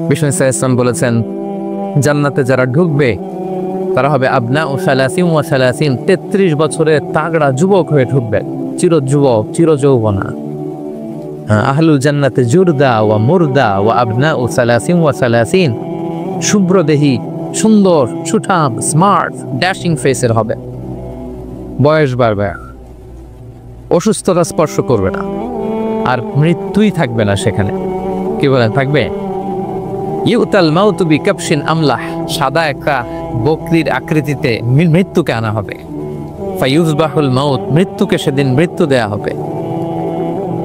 বিষ্ণু ইসলাম বলেছেন জান্নাতে যারা ঢুকবে তারা হবে আবনা ও সালাসিন ওয়া সালাসিন, 33 বছরের তাগড়া যুবক হয়ে ঢুকবে, চির যুবক, চির যৌবনা। আহলুল জান্নাতে জুরদা ওয়া মুরদা ওয়া আবনা ও সালাসিন ওয়া সালাসিন, শুভ্রদেহী, সুন্দর, সুঠাম, স্মার্ট, ড্যাশিং ফেসের হবে। বয়স বাড়বে, অসুস্থতা স্পর্শ করবে না, আর মৃত্যুই থাকবে না সেখানে। কি বলেন থাকবে? ইউতাল মাউতু বিকাবশিন আমলাহ, সাদা একটা বকরির আকৃতিতে মৃত্যুকে আনা হবে। ফায়ুযবাহুল মাউত, মৃত্যুকে সেদিন মৃত্যু দেয়া হবে।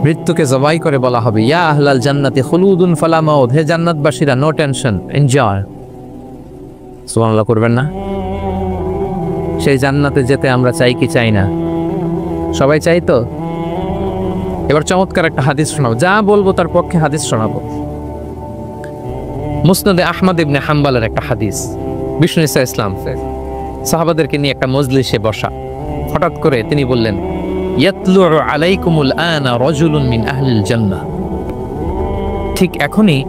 মৃত্যুকে জবাই করে বলা হবে ইয়া আহলাল জান্নাতি খুলুদুন ফালা মাউত, হে জান্নাতবাসীরা নো টেনশন, এনজয়। সুবহানাল্লাহ করবেন না? সেই জান্নাতে যেতে আমরা চাই কি চাই না? সবাই চাই তো? এবার চমৎকার একটা হাদিস শোনাবো, যা বলবো তার পক্ষে হাদিস শোনাবো। মুসনাদে আহমদ ইবনে হাম্বলের একটা হাদিস। বিষ্ণু ইসলাম সাহাবাদেরকে নিয়ে একটা মজলিসে বসা, হঠাৎ করে তিনি বললেন ইয়াতলু আলাইকুমুল আনা রাজুলুন মিন আহলিল জান্নাহ, ঠিক এখনই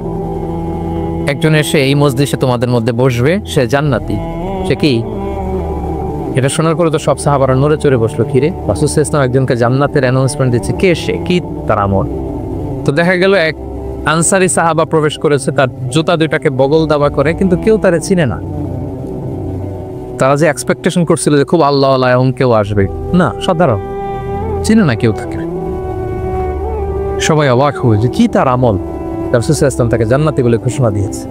একজন এসে এই মজলিসে তোমাদের মধ্যে বসবে, সে জান্নাতি। সে কি? এটা শোনার পরে তো সব সাহাবারা নড়ে চড়ে বসলো। কিরে, রাসূল সাল্লাল্লাহু আলাইহি ওয়াসাল্লাম একজনকে জান্নাতের অ্যানাউন্সমেন্ট দিচ্ছে, কে সে, কি তার আমল? তো দেখা গেল এক আনসারি সাহাবা প্রবেশ করেছে, তার জুতা দুইটাকে বগল দাবা করে, কিন্তু কেউ তারে চিনে না। তারা যে এক্সপেকটেশন করছিল যে খুব আল্লাহ আল্লাহ এমন কেউ আসবে, না, সাধারণ, চিনে না কেউ থাকে। সবাই অবাক হয়ে যে কি তার আমল। রাসূল সাল্লাল্লাহু আলাইহি ওয়াসাল্লাম তাকে জান্নাতি বলে ঘোষণা দিয়েছে।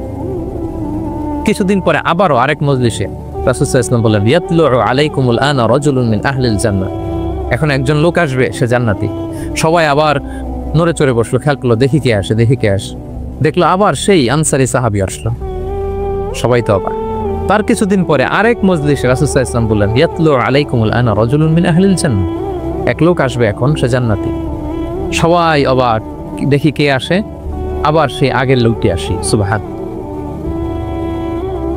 কিছুদিন পরে আবারও আরেক মজলিসে রাসূল সাল্লাল্লাহু আলাইহি ওয়াসাল্লাম বললেন ইয়াতলু আলাইকুমুল আনা রাজুলুন মিন আহলিল জান্নাহ, এখন একজন লোক আসবে, সে জান্নাতি। সবাই আবার নড়ে চড়ে বসলো, খেয়াল করলো দেখি কে আসে, দেখি কে আসে। দেখলো আবার সেই আনসারি সাহাবী আসলো। সবাই তো অবাক। তার কিছুদিন পরে আরেক মজলিসে রাসূল সাল্লাল্লাহু আলাইহি ওয়াসাল্লাম বললেন ইয়াতলু আলাইকুমুল আনা রাজুলুন মিন আহলিল জান্নাহ, এক লোক আসবে এখন, সে জান্নাতি। সবাই অবাক, দেখি কে আসে, আবার সেই আগের লোকটি আসি। সুবহান।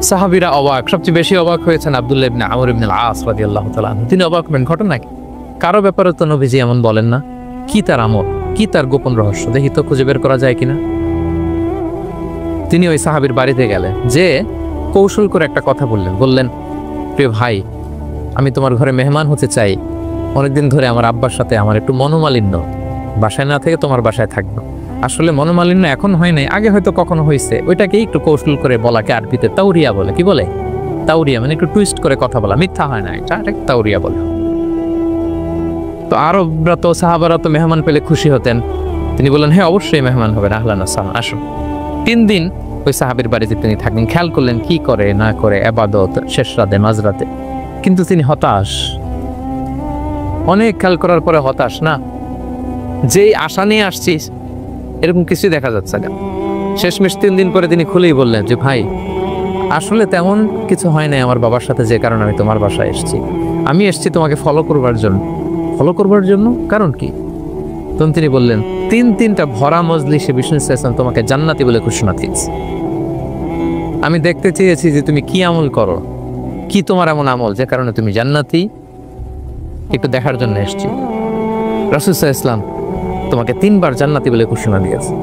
সাহাবীরা অবাক, সবচেয়ে বেশি অবাক হয়েছেন আব্দুল্লাহ ইবনে আমর ইবনে আল আস রাদিয়াল্লাহু তাআলা। তিনি অবাক হবেন, ঘটনা কি? কারো ব্যাপারে তো নবীজি এমন বলেন না। কি তার আমল, কি তার গোপন রহস্য, দেখি তো খুঁজে বের করা যায় কিনা। তিনি ওই সাহাবীর বাড়িতে গেলেন, যে কৌশল করে একটা কথা বললেন প্রিয় ভাই, আমি তোমার ঘরে মেহমান হতে চাই। অনেকদিন ধরে আমার আব্বার সাথে আমার একটু মনোমালিন্য, বাসায় না থেকে তোমার বাসায় থাকবো। আসলে মনোমালিন্য এখন হয় নাই, আগে হয়তো কখনো হয়েছে। ওইটাকেই একটু কৌশল করে বলাকে আরবিতে তাউরিয়া বলে। কি বলে? তাউরিয়া, মানে একটু টুইস্ট করে কথা বলা, মিথ্যা হয় না, এটা তাউরিয়া বলে। তো আরবরা তো, সাহাবারা তো মেহমান পেলে খুশি হতেন। তিনি বললেন হ্যাঁ অবশ্যই মেহমান হবেন, আহলান ওয়াসাহলান, আসুন। 3 দিন ওই সাহাবীর বাড়িতে তিনি থাকলেন। খেয়াল করলেন কি করে না করে, ইবাদত, শেষ রাতে, মাঝরাতে। কিন্তু তিনি হতাশ, অনেক খেয়াল করার পরে হতাশ। না, যেই আশা নিয়ে আসছিস এরকম কিছুই দেখা যাচ্ছে না। শেষমেশ 3 দিন পরে তিনি খুলেই বললেন যে ভাই, আসলে তেমন কিছু হয় নাই আমার বাবার সাথে, যে কারণে আমি তোমার বাসায় এসেছি। আমি এসেছি তোমাকে ফলো করবার জন্য। ফলো করবার জন্য? কারণ কি? তখন তিনি বললেন 3টা ভরা মজলিসে বিষ্ণু ইসলাম তোমাকে জান্নাতি বলে ঘোষণা দিয়েছে। আমি দেখতে চেয়েছি যে তুমি কি আমল করো, কি তোমার এমন আমল যে কারণে তুমি জান্নাতি, একটু দেখার জন্য এসেছি। রাসূল সাল্লাল্লাহু আলাইহি ওয়াসাল্লাম তোমাকে 3বার জান্নাতি বলে ঘোষণা দিয়েছে,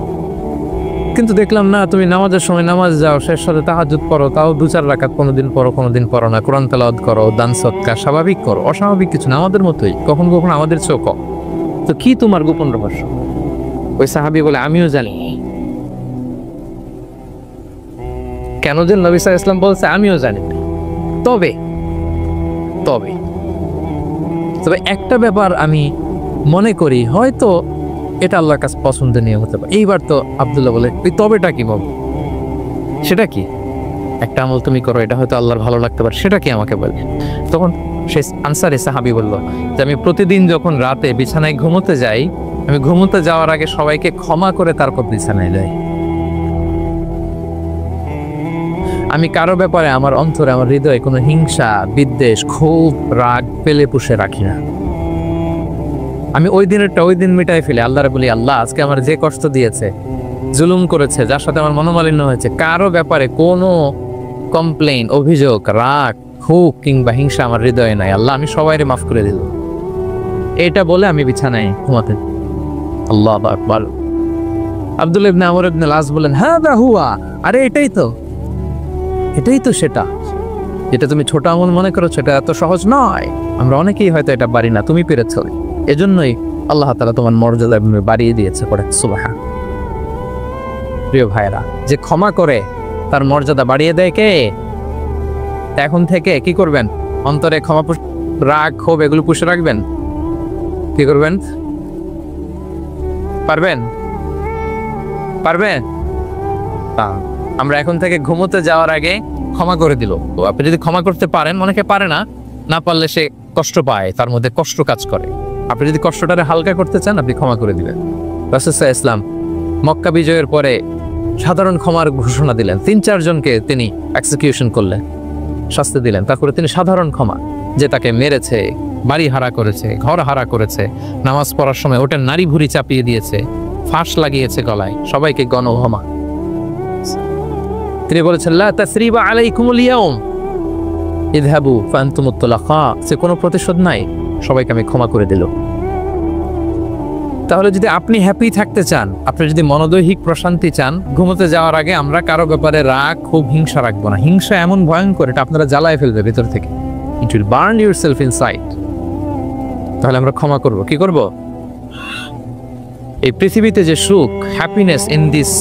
কিন্তু দেখলাম না তুমি নামাজের সময় নামাজ যাও, শেষ সাথে তাহাজ্জুদ পড়ো, তাও 2-4 রাকাত, কোনোদিন পড়ো কোনোদিন পড়ো না, কোরআন তেলাওয়াত করো, দান সদকা, স্বাভাবিক করো, অস্বাভাবিক কিছু না, আমাদের মতোই, কখনো কখনো আমাদের চেয়েও কম। তো কি তোমার গোপন রহস্য? ওই সাহাবী বলে আমিও জানি। কেন যে নবী সাল্লাল্লাহু আলাইহি ওয়াসাল্লাম বলছে আমিও জানি। তবে তবে তবে একটা ব্যাপার আমি মনে করি, হয়তো এটা আল্লাহর কাছে পছন্দনীয় হতে পারে। এইবার তো আব্দুল্লাহ বলে ওই তবেটা কি বল? সেটা কি? একটা আমল তুমি করো, এটা হয়তো আল্লাহর ভালো লাগতে পারে, সেটা কি আমাকে বল। তখন সেই আনসারী সাহাবী বলল যে আমি প্রতিদিন যখন রাতে বিছানায় ঘুমোতে যাই, আমি ঘুমোতে যাওয়ার আগে সবাইকে ক্ষমা করে তারপর বিছানায় যাই। আমি কারো ব্যাপারে আমার অন্তরে, আমার হৃদয়ে কোনো হিংসা, বিদ্বেষ, ক্ষোভ, রাগ পেলে পুষে রাখি না। আমি ওই দিনেরটা ওই দিন মিটাই ফেলে আল্লাহরে বলি, আল্লাহ আজকে আমার যে কষ্ট দিয়েছে, জুলুম করেছে, যার সাথে আমার মনোমালিন্য হয়েছে, কারো ব্যাপারে কোনো কমপ্লেইন, অভিযোগ, রাগ, ক্ষোভ কিংবা হিংসা আমার হৃদয়ে নাই। আল্লাহ আমি সবাইরে মাফ করে দিল। এটা বলে আমি বিছানায় ঘুমাতে। আল্লাহু আকবার। আব্দুল্লাহ ইবনে আমর ইবনে আল-আস বলেন, হাদা হুয়া, আরে এটাই তো সেটা যেটা তুমি ছোট আমল মনে করো, সেটা এত সহজ নয়। আমরা অনেকেই হয়তো এটা পারি না, তুমি পেরেছো। এজন্যই আল্লাহ তাআলা তোমার মর্যাদা বাড়িয়ে দিয়েছে। পড়ে সুবহান। প্রিয় ভাইরা, যে ক্ষমা করে তার মর্যাদা বাড়িয়ে দেয় কে? এখন থেকে কি করবেন? অন্তরে ক্ষমা, রাগ, ক্ষোভ এগুলো পুষে রাখবেন। কি করবেন? পারবেন? আমরা এখন থেকে ঘুমোতে যাওয়ার আগে ক্ষমা করে দিল। তো আপনি যদি ক্ষমা করতে পারেন, অনেকে পারে না পারলে সে কষ্ট পায়, তার মধ্যে কষ্ট কাজ করে। আপনি যদি কষ্টটারে হালকা করতে চান, আপনি ক্ষমা করে দিবেন। রাসূল সাল্লাল্লাহু আলাইহি ওয়াসাল্লাম মক্কা বিজয়ের পরে সাধারণ ক্ষমার ঘোষণা দিলেন। 3-4 জনকে তিনি এক্সিকিউশন করলেন, শাস্তি দিলেন। তারপরে তিনি সাধারণ ক্ষমা, যে তাকে মেরেছে, বাড়ি হারা করেছে, ঘর হারা করেছে, নামাজ পড়ার সময় ওটা নারী ভুঁড়ি চাপিয়ে দিয়েছে, ফাঁস লাগিয়েছে গলায়, সবাইকে গণক্ষমা। তিনি বলেছেন, লা তাসরিবা আলাইকুমুল ইয়াউম ইযহাবু ফাআনতুমুত তুলাকা, সে কোনো প্রতিশোধ নাই, সবাইকে আমি ক্ষমা করে দিল। তাহলে যদি আপনি হ্যাপি থাকতে চান, আপনি যদি মনোদৈহিক প্রশান্তি চান, ঘুমোতে যাওয়ার আগে আমরা কারো ব্যাপারে রাগ, খুব হিংসা রাখবো না। হিংসা এমন ভয়ঙ্কর, এটা আপনারা জ্বালায় ফেলবে ভিতর থেকে। It will burn yourself inside. তাহলে আমরা ক্ষমা করব। কি করব? এই পৃথিবীতে যে সুখ, happiness in this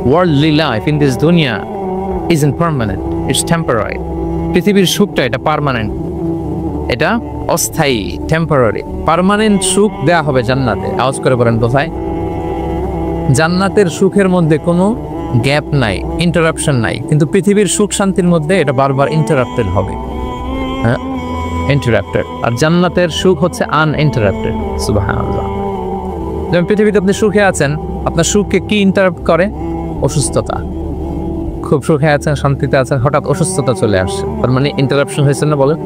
worldly life, in this দুনিয়া ইজন্ট পার্মানেন্ট, ইটস টেম্পোরারি। পৃথিবীর সুখটা এটা পার্মানেন্ট, এটা অস্থায়ী, টেম্পোরারি। পার্মানেন্ট সুখ দেয়া হবে জান্নাতে। আওয়াজ করে বলেন কোথায়? জান্নাতের সুখের মধ্যে কোনো গ্যাপ নাই, ইন্টারাপশন নাই। কিন্তু পৃথিবীর সুখ শান্তির মধ্যে এটা বারবার ইন্টারাপ্টেড হবে। হ্যাঁ, ইন্টারাপ্টেড। আর জান্নাতের সুখ হচ্ছে আনইন্টারাপ্টেড। সুবহানাল্লাহ। যেমন পৃথিবীতে আপনি সুখে আছেন, আপনার সুখকে কি ইন্টারাপ্ট করে? অসুস্থতা। খুব সুখে আছেন, শান্তিতে আছেন, হঠাৎ অসুস্থতা চলে আসছে, তার মানে ইন্টারাপশন হয়েছে না? বলেন।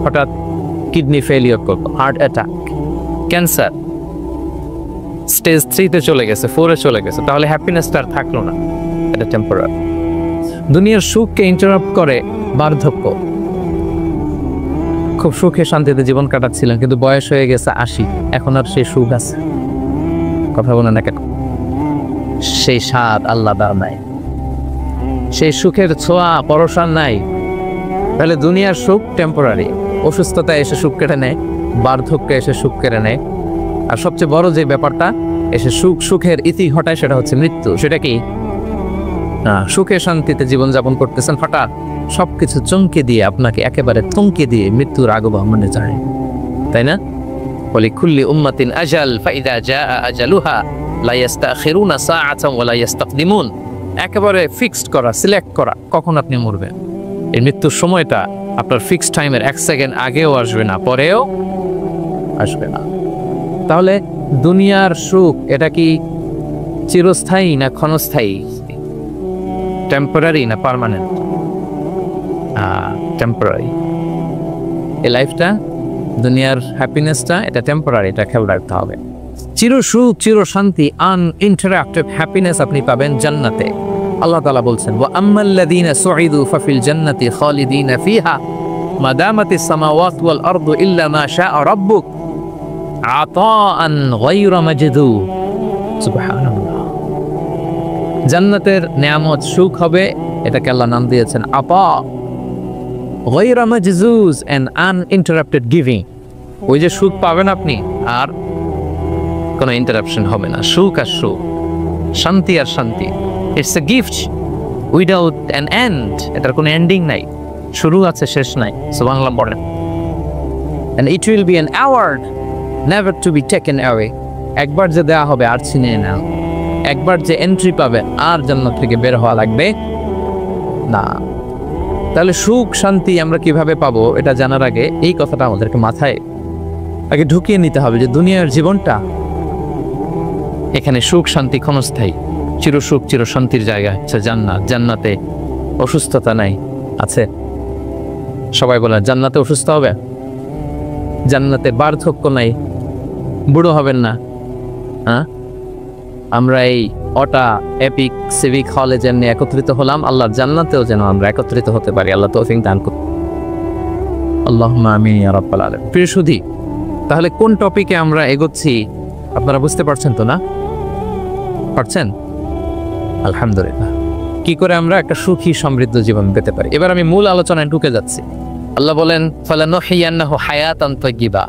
হঠাৎ কিডনি ফেলিওর করলো, হার্ট অ্যাটাক, ক্যান্সার, স্টেজ 3-তে চলে গেছে, 4-এ চলে গেছে, তাহলে হ্যাপিনেসটা আর থাকলো না, এটা টেম্পোরারি। দুনিয়ার সুখকে ইন্টারাপ্ট করে বার্ধক্য। খুব সুখে শান্তিতে জীবন কাটাচ্ছিলেন, কিন্তু বয়স হয়ে গেছে 80, এখন আর সেই সুখ আছে? কথা বলেন না কেন? সেই স্বাদ আল্লাহ নাই, সেই সুখের ছোঁয়া পরশান নাই। তাহলে দুনিয়ার সুখ টেম্পোরারি। অসুস্থতা এসে সুখ কেড়ে নেয়, বার্ধক্য এসে সুখ কেড়ে নেয়, আর সবচেয়ে বড় যে ব্যাপারটা এসে সুখের ইতি ঘটায়, সেটা হচ্ছে মৃত্যু। সেটা কি? সুখে শান্তিতে জীবনযাপন করতেছেন, হঠাৎ সবকিছু চমকে দিয়ে, আপনাকে একেবারে থমকে দিয়ে মৃত্যুর আগমনে যায়, তাই না? ওয়ালিকুল্লি উম্মাতিন আজাল ফাইদা জাআ আজালুহা লা ইস্তাখিরুনা সাআতান ওয়া লা ইস্তাকদিমুন। একেবারে ফিক্সড করা, সিলেক্ট করা কখন আপনি মরবেন। এই মৃত্যুর সময়টা আপনার ফিক্সড টাইমের 1 সেকেন্ড আগেও আসবে না, পরেও আসবে না। তাহলে দুনিয়ার সুখ এটা কি চিরস্থায়ী না ক্ষণস্থায়ী? টেম্পোরারি না পার্মানেন্ট? টেম্পোরারি। এই লাইফটা, দুনিয়ার হ্যাপিনেসটা, এটা টেম্পোরারি, এটা খেয়াল রাখতে হবে। চির সুখ, চির শান্তি, আনইন্টারাপ্টেড হ্যাপিনেস আপনি পাবেন জান্নাতে। আল্লাহ তাআলা বলছেন, ওয়া আম্মাল্লাযীনা সুঈদু ফাফিল জান্নাতি খালিদিনা ফিহা মা দামাতিস সামাওয়াতু ওয়াল আরদু ইল্লা মা শাআ রাব্বুক আতাআন গায়রা মাজদুদ। সুবহানাল্লাহ। জান্নাতের নিয়ামত, সুখ হবে, এটাকে আল্লাহ নাম দিয়েছেন আতা, গায়রা মাজজুজ, এন্ড আনইন্টারাপ্টেড গিভিং। ওই যে সুখ পাবেন আপনি, আর কোনো ইন্টারাপশন হবে না। সুখ আর সুখ, শান্তি আর শান্তি। It's a gift without an end. এটার কোনো এন্ডিং নাই, শুরু আছে, শেষ নাই। সুবহানাল্লাহ বলেন। And it will be an award never to be taken away. একবার যে দেয়া হবে আর ছিনিয়ে না, একবার যে এন্ট্রি পাবে আর জান্নাত থেকে বের হওয়া লাগবে না। তাহলে সুখ শান্তি আমরা কিভাবে পাবো, এটা জানার আগে এই কথাটা আমাদেরকে মাথায় আগে ঢুকিয়ে নিতে হবে যে দুনিয়ার জীবনটা, এখানে সুখ শান্তি ক্ষণস্থায়ী। চির সুখ চির শান্তির জায়গায় হচ্ছে জান্নাত। জান্নাতে অসুস্থতা নাই, আছে? সবাই বলেন জান্নাতে অসুস্থ হবে? জান্নাতে বার্ধক্য নাই, বুড়ো হবেন না। হ্যাঁ, আমরা এই অটা এপিক সিভিক হলে যেন একত্রিত হলাম, আল্লাহর জান্নাতেও যেন আমরা একত্রিত হতে পারি। আল্লাহ তৌফিক দান করুন। আল্লাহুম্মা আমিন ইয়া রাব্বাল আলামিন। প্রিয় সুধী, তাহলে কোন টপিকে আমরা এগোচ্ছি আপনারা বুঝতে পারছেন তো না? পারছেন? আলহামদুলিল্লাহ। কি করে আমরা একটা সুখী সমৃদ্ধ জীবন পেতে পারি? এবার আমি মূল আলোচনায় ঢুকে যাচ্ছি। আল্লাহ বলেন ফালানুহিয়ান্নাহু হায়াতান তাইয়্যিবা,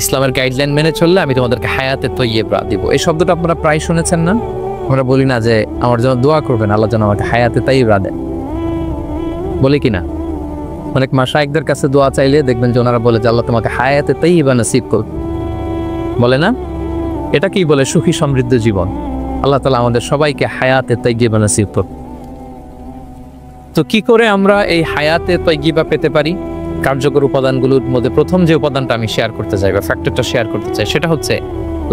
ইসলামের গাইডলাইন মেনে চললে আমি তোমাদেরকে হায়াতে তৈয়্যিবা দিব। এই শব্দটা আপনারা প্রায় শুনেছেন না? আমরা বলি না যে আমার জন্য দোয়া করবেন, আল্লাহ যেন আমাকে হায়াতে তাইয়্যিবা দেন, বলি কিনা? অনেক মাশায়েখদের কাছে দোয়া চাইলে দেখবেন যে ওনারা বলে যে আল্লাহ তোমাকে হায়াতে তাইয়্যিবা নসিব করুন, বলে না? এটা কি বলে? সুখী সমৃদ্ধ জীবন। আল্লাহ তাআলা আমাদের সবাইকে হায়াতে তাইয়্যিবা নসিব করুন। তো কি করে আমরা এই হায়াতে তাইয়্যিবা পেতে পারি? কার্যকর উপাদানগুলোর মধ্যে প্রথম যে উপাদানটা আমি শেয়ার করতে চাই বা ফ্যাক্টরটা শেয়ার করতে চাই সেটা হচ্ছে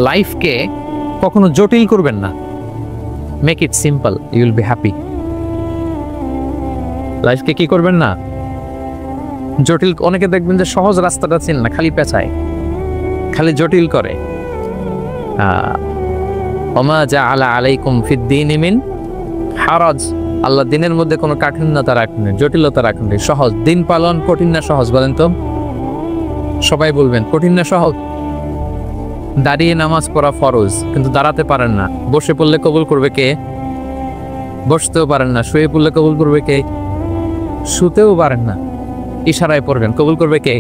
লাইফকে কখনো জটিল করবেন না। Make it simple, you will be happy. লাইফকে কি করবেন না? জটিল। অনেকে দেখবেন যে সহজ রাস্তাটা চিন না, খালি পেঁচায়, খালি জটিল করে। ওমা জাআলা আলাইকুম ফিদ-দীনি মিন হারাজ, আল্লাহ দিনের মধ্যে কোনো কাঠিন্যতা রাখেন, জটিলতা রাখেন। সহজ দিন পালন কঠিন না সহজ? বলেন তো, সবাই বলবেন কঠিন না সহজ? দাঁড়িয়ে নামাজ পড়া ফরজ, কিন্তু দাঁড়াতে পারেন না। বসে পড়লে কবুল করবে কে? বসতেও পারেন না। শুয়ে পড়লে কবুল করবে কে? শুতেও পারেন না। ইশারায় পড়বেন, কবুল করবে কে?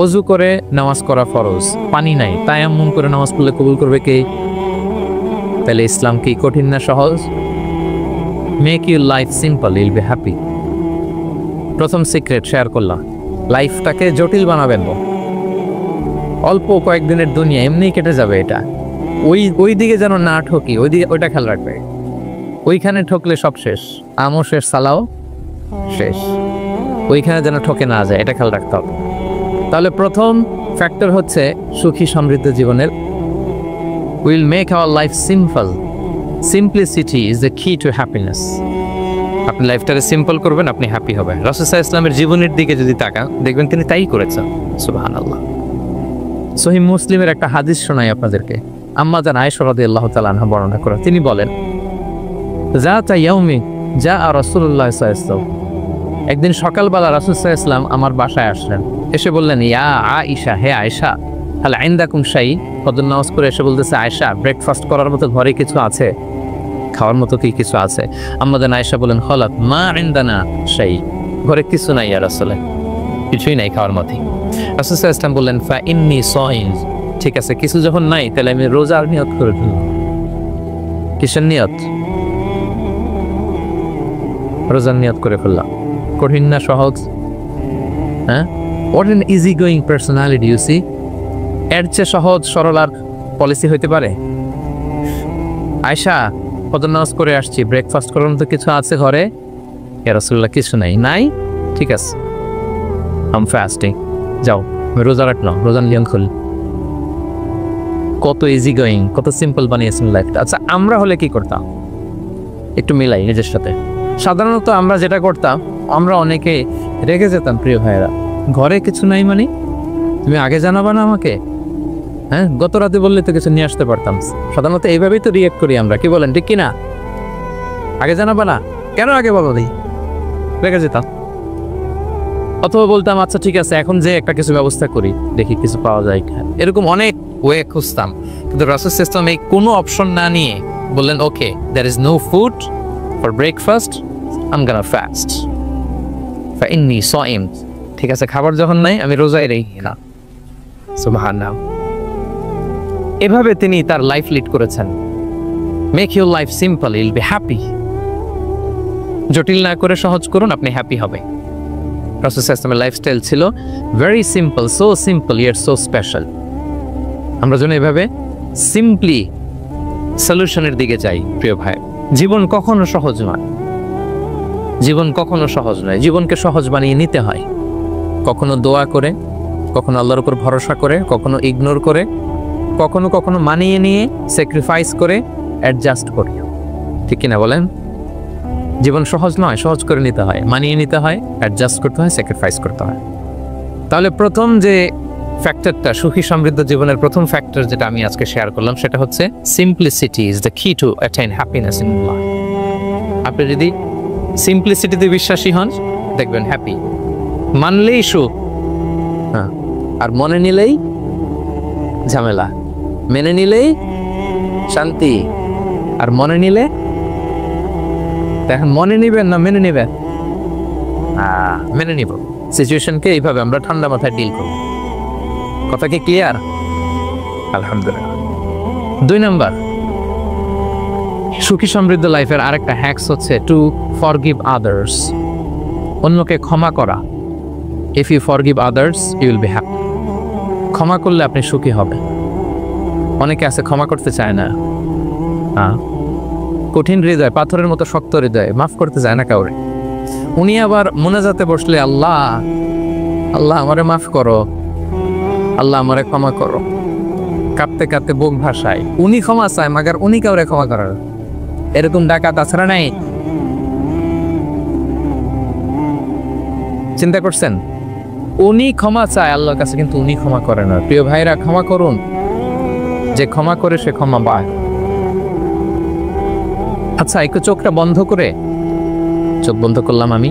ওযু করে নামাজ করা ফরজ, পানি নাই, তায়াম্মুম করে নামাজ পড়লে কবুল করবে কে? তাহলে ইসলাম কি কঠিন না সহজ? Make your life simple, Yule be happy. প্রথম সিক্রেট শেয়ার করলাম, লাইফটাকে জটিল বানাবেন না। অল্প কয়েকদিনের দুনিয়া, এমনি কেটে যাবে। এটা ওই দিকে যেন না ঠকি, ওইটা খেয়াল রাখবে। ওইখানে ঠকলে সব শেষ, আমও শেষ, সালাও শেষ। ওইখানে যেন ঠকে না যায়, এটা খেয়াল রাখতে হবে। তাহলে প্রথম ফ্যাক্টর হচ্ছে সুখী সমৃদ্ধ জীবনের, will make our life simple. Simplicity is the key to happiness. আপনি লাইফটাকে সিম্পল করবেন, আপনি হ্যাপি হবেন। রাসূল সাল্লাল্লাহু আলাইহি ওয়াসাল্লামের জীবনের দিকে যদি তাকান, দেখবেন তিনি তাই করেছেন। সুবহানাল্লাহ। সহিহ মুসলিমের একটা হাদিস শোনাই আপনাদেরকে। আম্মা জান আয়েশা রাদিয়াল্লাহু তাআলা আনহা বর্ণনা করেন। তিনি বলেন, যাতা ইয়াউমি জাআ রাসূলুল্লাহ সাল্লাল্লাহু আলাইহি ওয়াসাল্লাম, একদিন সকালবেলা রাসূল সাল্লাল্লাহু আলাইহি ওয়াসাল্লাম আমার বাসায় আসলেন। এসে বললেন, ইয়া আয়েশা, হে আয়েশা, হাল ইনদাকুম শাই? ফজর নামাজ করে এসে বলতেছে, আয়েশা ব্রেকফাস্ট করার মতো ঘরে কিছু আছে? খাওয়ার মতো কি কিছু আছে? আম্মা জান আয়েশা বলেন, হলাক মা ইনদানা শাই, ঘরে কিছু নাই ইয়া রাসূল, কিছুই নাই খাওয়ার মতো। রাসূল সাল্লাল্লাহু আলাইহি ওয়াসাল্লাম বললেন, ফা ইন্নী সাইম, ঠিক আছে, কিছু যখন নাই তাহলে আমি রোজার নিয়ত করে ফেলব। কিসের নিয়ত? রোজার নিয়ত করে ফেললাম। কঠিন না সহজ? হ্যাঁ, what an easy going personality you see। এর চেয়ে সহজ সরল আর পলিসি হইতে পারে? আয়েশা, ফজর নামাজ করে আসছি, ব্রেকফাস্ট করার মতো কিছু আছে ঘরে? ইয়া রাসূলুল্লাহ, কিছু নাই। নাই, ঠিক আছে, আম ফাস্টিং, যাও রোজা রাখলাম, রোজার নিয়ম খুল। কত ইজি গোয়িং, কত সিম্পল বানিয়েছেন লাইফটা। আচ্ছা, আমরা হলে কি করতাম? একটু মিলাই নিজের সাথে। সাধারণত আমরা যেটা করতাম, আমরা অনেকে রেগে যেতাম। প্রিয় ভাইয়েরা, ঘরে কিছু নাই মানে তুমি আগে জানাবা না আমাকে? হ্যাঁ, গত রাতে বললে তো কিছু নিয়ে আসতে পারতাম। সাধারণত এইভাবেই তো রিয়েক্ট করি আমরা, কি বলেন, ঠিক কিনা? আগে জানাবা না কেন? আগে বলো দিই, রেগে যেতাম। অথবা বলতাম, আচ্ছা ঠিক আছে, এখন যে একটা কিছু ব্যবস্থা করি, দেখি কিছু পাওয়া যায়। এরকম অনেক ওয়ে খুঁজতাম। কিন্তু রাসূল সাল্লাল্লাহু আলাইহি ওয়াসাল্লাম এই কোনো অপশন না নিয়ে বললেন, okay, there is no food for breakfast, I am gonna fast, ফা ইন্নী সাইম, ঠিক আছে, খাবার যখন নাই আমি রোজায় রই না। সুবহানাল্লাহ। এভাবে তিনি তার লাইফ লিড করেছেন। Make your life simple, you will be happy. জটিল না করে সহজ করুন, আপনি হ্যাপি হবে। রাসূল সাল্লাল্লাহু আলাইহি ওয়াসাল্লামের লাইফস্টাইল ছিল very simple, so simple yet so special. আমরা যেন এভাবে সিম্পলি সলিউশনের দিকে যাই। প্রিয় ভাই, জীবন কখনো সহজ নয়। জীবন কখনো সহজ নয়। জীবনকে সহজ বানিয়ে নিতে হয়। কখনো দোয়া করে, কখনো আল্লাহর উপর ভরসা করে, কখনো ইগনোর করে, কখনো কখনো মানিয়ে নিয়ে, স্যাক্রিফাইস করে, অ্যাডজাস্ট করে। ঠিক কিনা বলেন? জীবন সহজ নয়, সহজ করে নিতে হয়, মানিয়ে নিতে হয়, অ্যাডজাস্ট করতে হয়, স্যাক্রিফাইস করতে হয়। তাহলে প্রথম যে ফ্যাক্টরটা, সুখী সমৃদ্ধ জীবনের প্রথম ফ্যাক্টর যেটা আমি আজকে শেয়ার করলাম, সেটা হচ্ছে simplicity is the key to attain happiness in life. আপনি যদি সিম্পলিসিটিতে বিশ্বাসী হন, দেখবেন হ্যাপি। মানলেই সুখ, হ্যাঁ, আর মনে নিলেই ঝামেলা, মেনে নিলেই শান্তি। আর মনে নিলে এখন মনে নিবেন না মেনে নিবেন? মেনে নিব। সিচুয়েশনকে এইভাবে আমরা ঠান্ডা মাথায় ডিল করব। কথা কি ক্লিয়ার? আলহামদুলিল্লাহ। 2 নাম্বার, সুখী সমৃদ্ধ লাইফের আরেকটা হ্যাকস হচ্ছে টু ফরগিভ আদার্স। অন্যকে ক্ষমা করা। If you forgive others you will be happy. ক্ষমা করলে আপনি সুখী হবেন। অনেকে আছে ক্ষমা করতে চায় না, কঠিন হৃদয়, পাথরের মতো শক্ত হৃদয়, মাফ করতে চায় না কাউরে। উনি আবার মোনাজাতে বসলে আল্লাহ আল্লাহ আমারে মাফ করো, আল্লাহ আমারে ক্ষমা করো, কাঁদতে কাঁদতে বুক ভাসায়। উনি ক্ষমা চায় মাগার উনি কাউরে ক্ষমা করার। এরকম ডাকাত আছে না নাই? চিন্তা করছেন? উনি ক্ষমা চায় আল্লাহর কাছে, কিন্তু উনি ক্ষমা করে না। প্রিয় ভাইরা, ক্ষমা করুন। যে ক্ষমা করে সে ক্ষমা পায়। আচ্ছা, একটু চোখটা বন্ধ করে, চোখ বন্ধ করলাম আমি,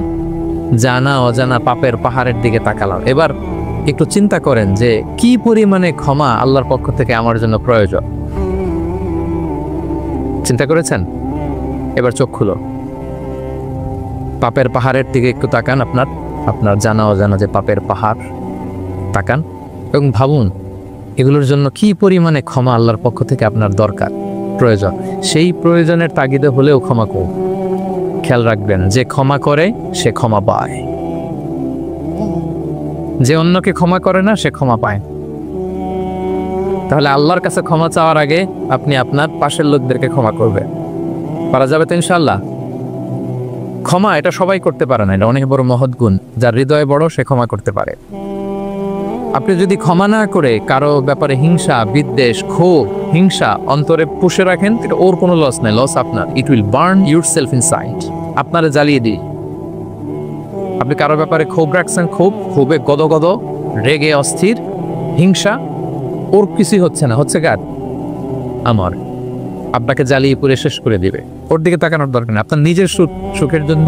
জানা অজানা পাপের পাহাড়ের দিকে তাকালাম। এবার একটু চিন্তা করেন যে কি পরিমাণে ক্ষমা আল্লাহর পক্ষ থেকে আমার জন্য প্রয়োজন। চিন্তা করেছেন? এবার চোখ খুলো, পাপের পাহাড়ের দিকে একটু তাকান। আপনার জানা অজানা যে পাপের পাহাড়, তাকান এবং ভাবুন এগুলোর জন্য কি পরিমাণে ক্ষমা আল্লাহর পক্ষ থেকে আপনার দরকার, প্রয়োজন। সেই প্রয়োজনের তাগিদে হলেও ক্ষমা করুন। খেয়াল রাখবেন, যে ক্ষমা করে সে ক্ষমা পায়, যে অন্যকে ক্ষমা করে না সে ক্ষমা পায়। তাহলে আল্লাহর কাছে ক্ষমা চাওয়ার আগে আপনি আপনার পাশের লোকদেরকে ক্ষমা করবেন। পারা যাবে তো ইনশাআল্লাহ? ক্ষমা এটা সবাই করতে পারে না, এটা অনেক বড় মহৎ গুণ। যার হৃদয় বড় সে ক্ষমা করতে পারে। আপনি যদি ক্ষমা না করে কারো ব্যাপারে হিংসা, বিদ্বেষ, ক্ষোভ, হিংসা অন্তরে পুষে রাখেন, এটা ওর কোনো লস নাই, লস আপনার। It will burn yourself inside, আপনারে জ্বালিয়ে দিই। আপনি কারো ব্যাপারে ক্ষোভ রাখছেন, ক্ষোভে গদগদ, রেগে অস্থির, হিংসা, ওর কিছুই হচ্ছে না, হচ্ছে কার? আমার। আপনাকে জ্বালিয়ে পুড়ে শেষ করে দিবে। ওর দিকে তাকানোর দরকার নেই। আপনার নিজের সুখের জন্য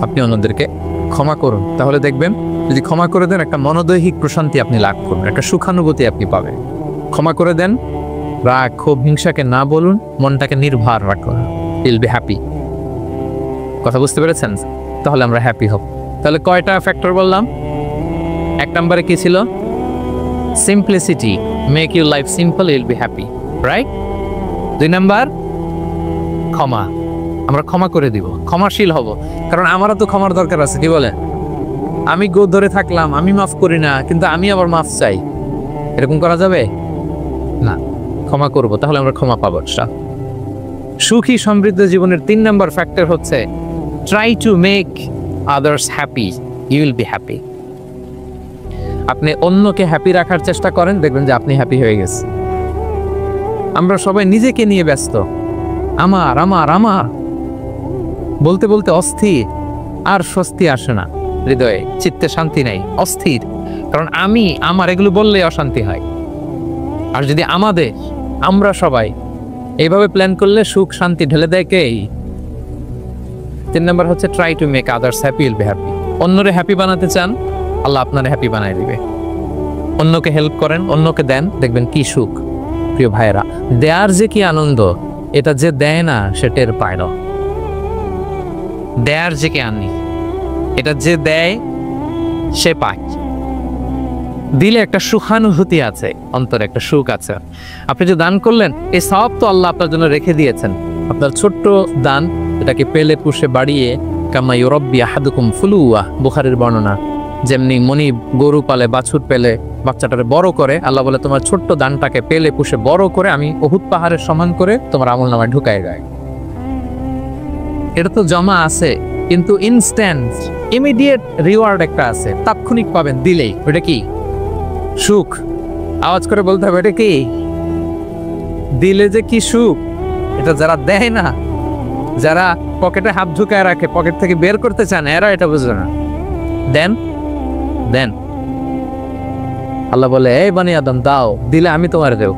আপনি অন্যদেরকে ক্ষমা করুন। তাহলে দেখবেন যদি ক্ষমা করে দেন, একটা মনোদৈহিক প্রশান্তি আপনি লাভ করবেন, একটা সুখানুভূতি আপনি পাবেন। ক্ষমা করে দেন, রাগ, ক্ষোভ, হিংসাকে না বলুন, মনটাকে নির্ভর রাখুন। ইল বি হ্যাপি। কথা বুঝতে পেরেছেন? তাহলে আমরা হ্যাপি হব। তাহলে কয়টা ফ্যাক্টর বললাম? 1 নম্বরে কি ছিল? Simplicity, make your life simple, I'll be happy, right? 2 number, ক্ষমা। আমরা ক্ষমা করে দিব, ক্ষমাশীল হব। কারণ আমারও তো ক্ষমার দরকার আছে, কি বলে? আমি গো ধরে থাকলাম, আমি মাফ করি না, কিন্তু আমি আবার মাফ চাই, এরকম করা যাবে না। ক্ষমা করব, তাহলে আমরা ক্ষমা পাবো। সুখী সমৃদ্ধ জীবনের 3 নম্বর ফ্যাক্টর হচ্ছে try to make others happy, you will be happy. আপনি অন্যকে হ্যাপি রাখার চেষ্টা করেন, দেখবেন যে আপনি হ্যাপি হয়ে গেছেন। আমরা সবাই নিজেকে নিয়ে ব্যস্ত, আমার আমার আমার বলতে বলতে অস্থির, আর স্বস্তি আসে না হৃদয়ে, চিত্তে শান্তি নাই, অস্থির। কারণ আমি আমার এগুলো বললে অশান্তি হয়। আর যদি আমরা সবাই এইভাবে প্ল্যান করলে সুখ শান্তি ঢেলে দেয় কে? 3 নম্বর হচ্ছে try to make others happy, will be happy. অন্যরে হ্যাপি বানাতে চান, আল্লাহ আপনারে হ্যাপি বানায় দিবে। অন্যকে হেল্প করেন, অন্যকে দেন, দেখবেন কি সুখ। প্রিয় ভাইয়েরা, দেয়ার যে কি আনন্দ, এটা যে দেয় না সে টের পায় না। দেয়ার যে কি আনি, এটা যে দেয় সে পায়। দিলে একটা সুখানুভূতি আছে, অন্তরে একটা সুখ আছে। আপনি যে দান করলেন, এই সব তো আল্লাহ আপনার জন্য রেখে দিয়েছেন। আপনার ছোট্ট দান, এটাকে পেলে পুষে বাড়িয়ে, কামা ইউরাব্বি আহাদুকুম ফুলুয়া, বুখারীর বর্ণনা, যেমনি মনিব গরু পালে, বাছুর পেলে বাচ্চাটারে বড় করে, আল্লাহ বলে তোমার ছোট্ট দানটাকে পেলে পুষে বড় করে আমি উহুদ পাহাড়ের সমান করে তোমার আমলনামায় ঢুকাই দেয়। এটা তো জমা আছে, কিন্তু ইনস্ট্যান্ট ইমিডিয়েট রিওয়ার্ড একটা আছে, তাৎক্ষণিক পাবেন দিলেই। ওটা কি? সুখ। আওয়াজ করে বলতে হবে, এটা কি? দিলে যে কি সুখ, এটা যারা দেয় না, যারা পকেটে হাত ঢুকায় রাখে, পকেট থেকে বের করতে চান, এরা এটা বুঝবে না। দেন দেন। আল্লাহ বলে, এই বানি আদম দাও, দিলে আমি তোমার দেব।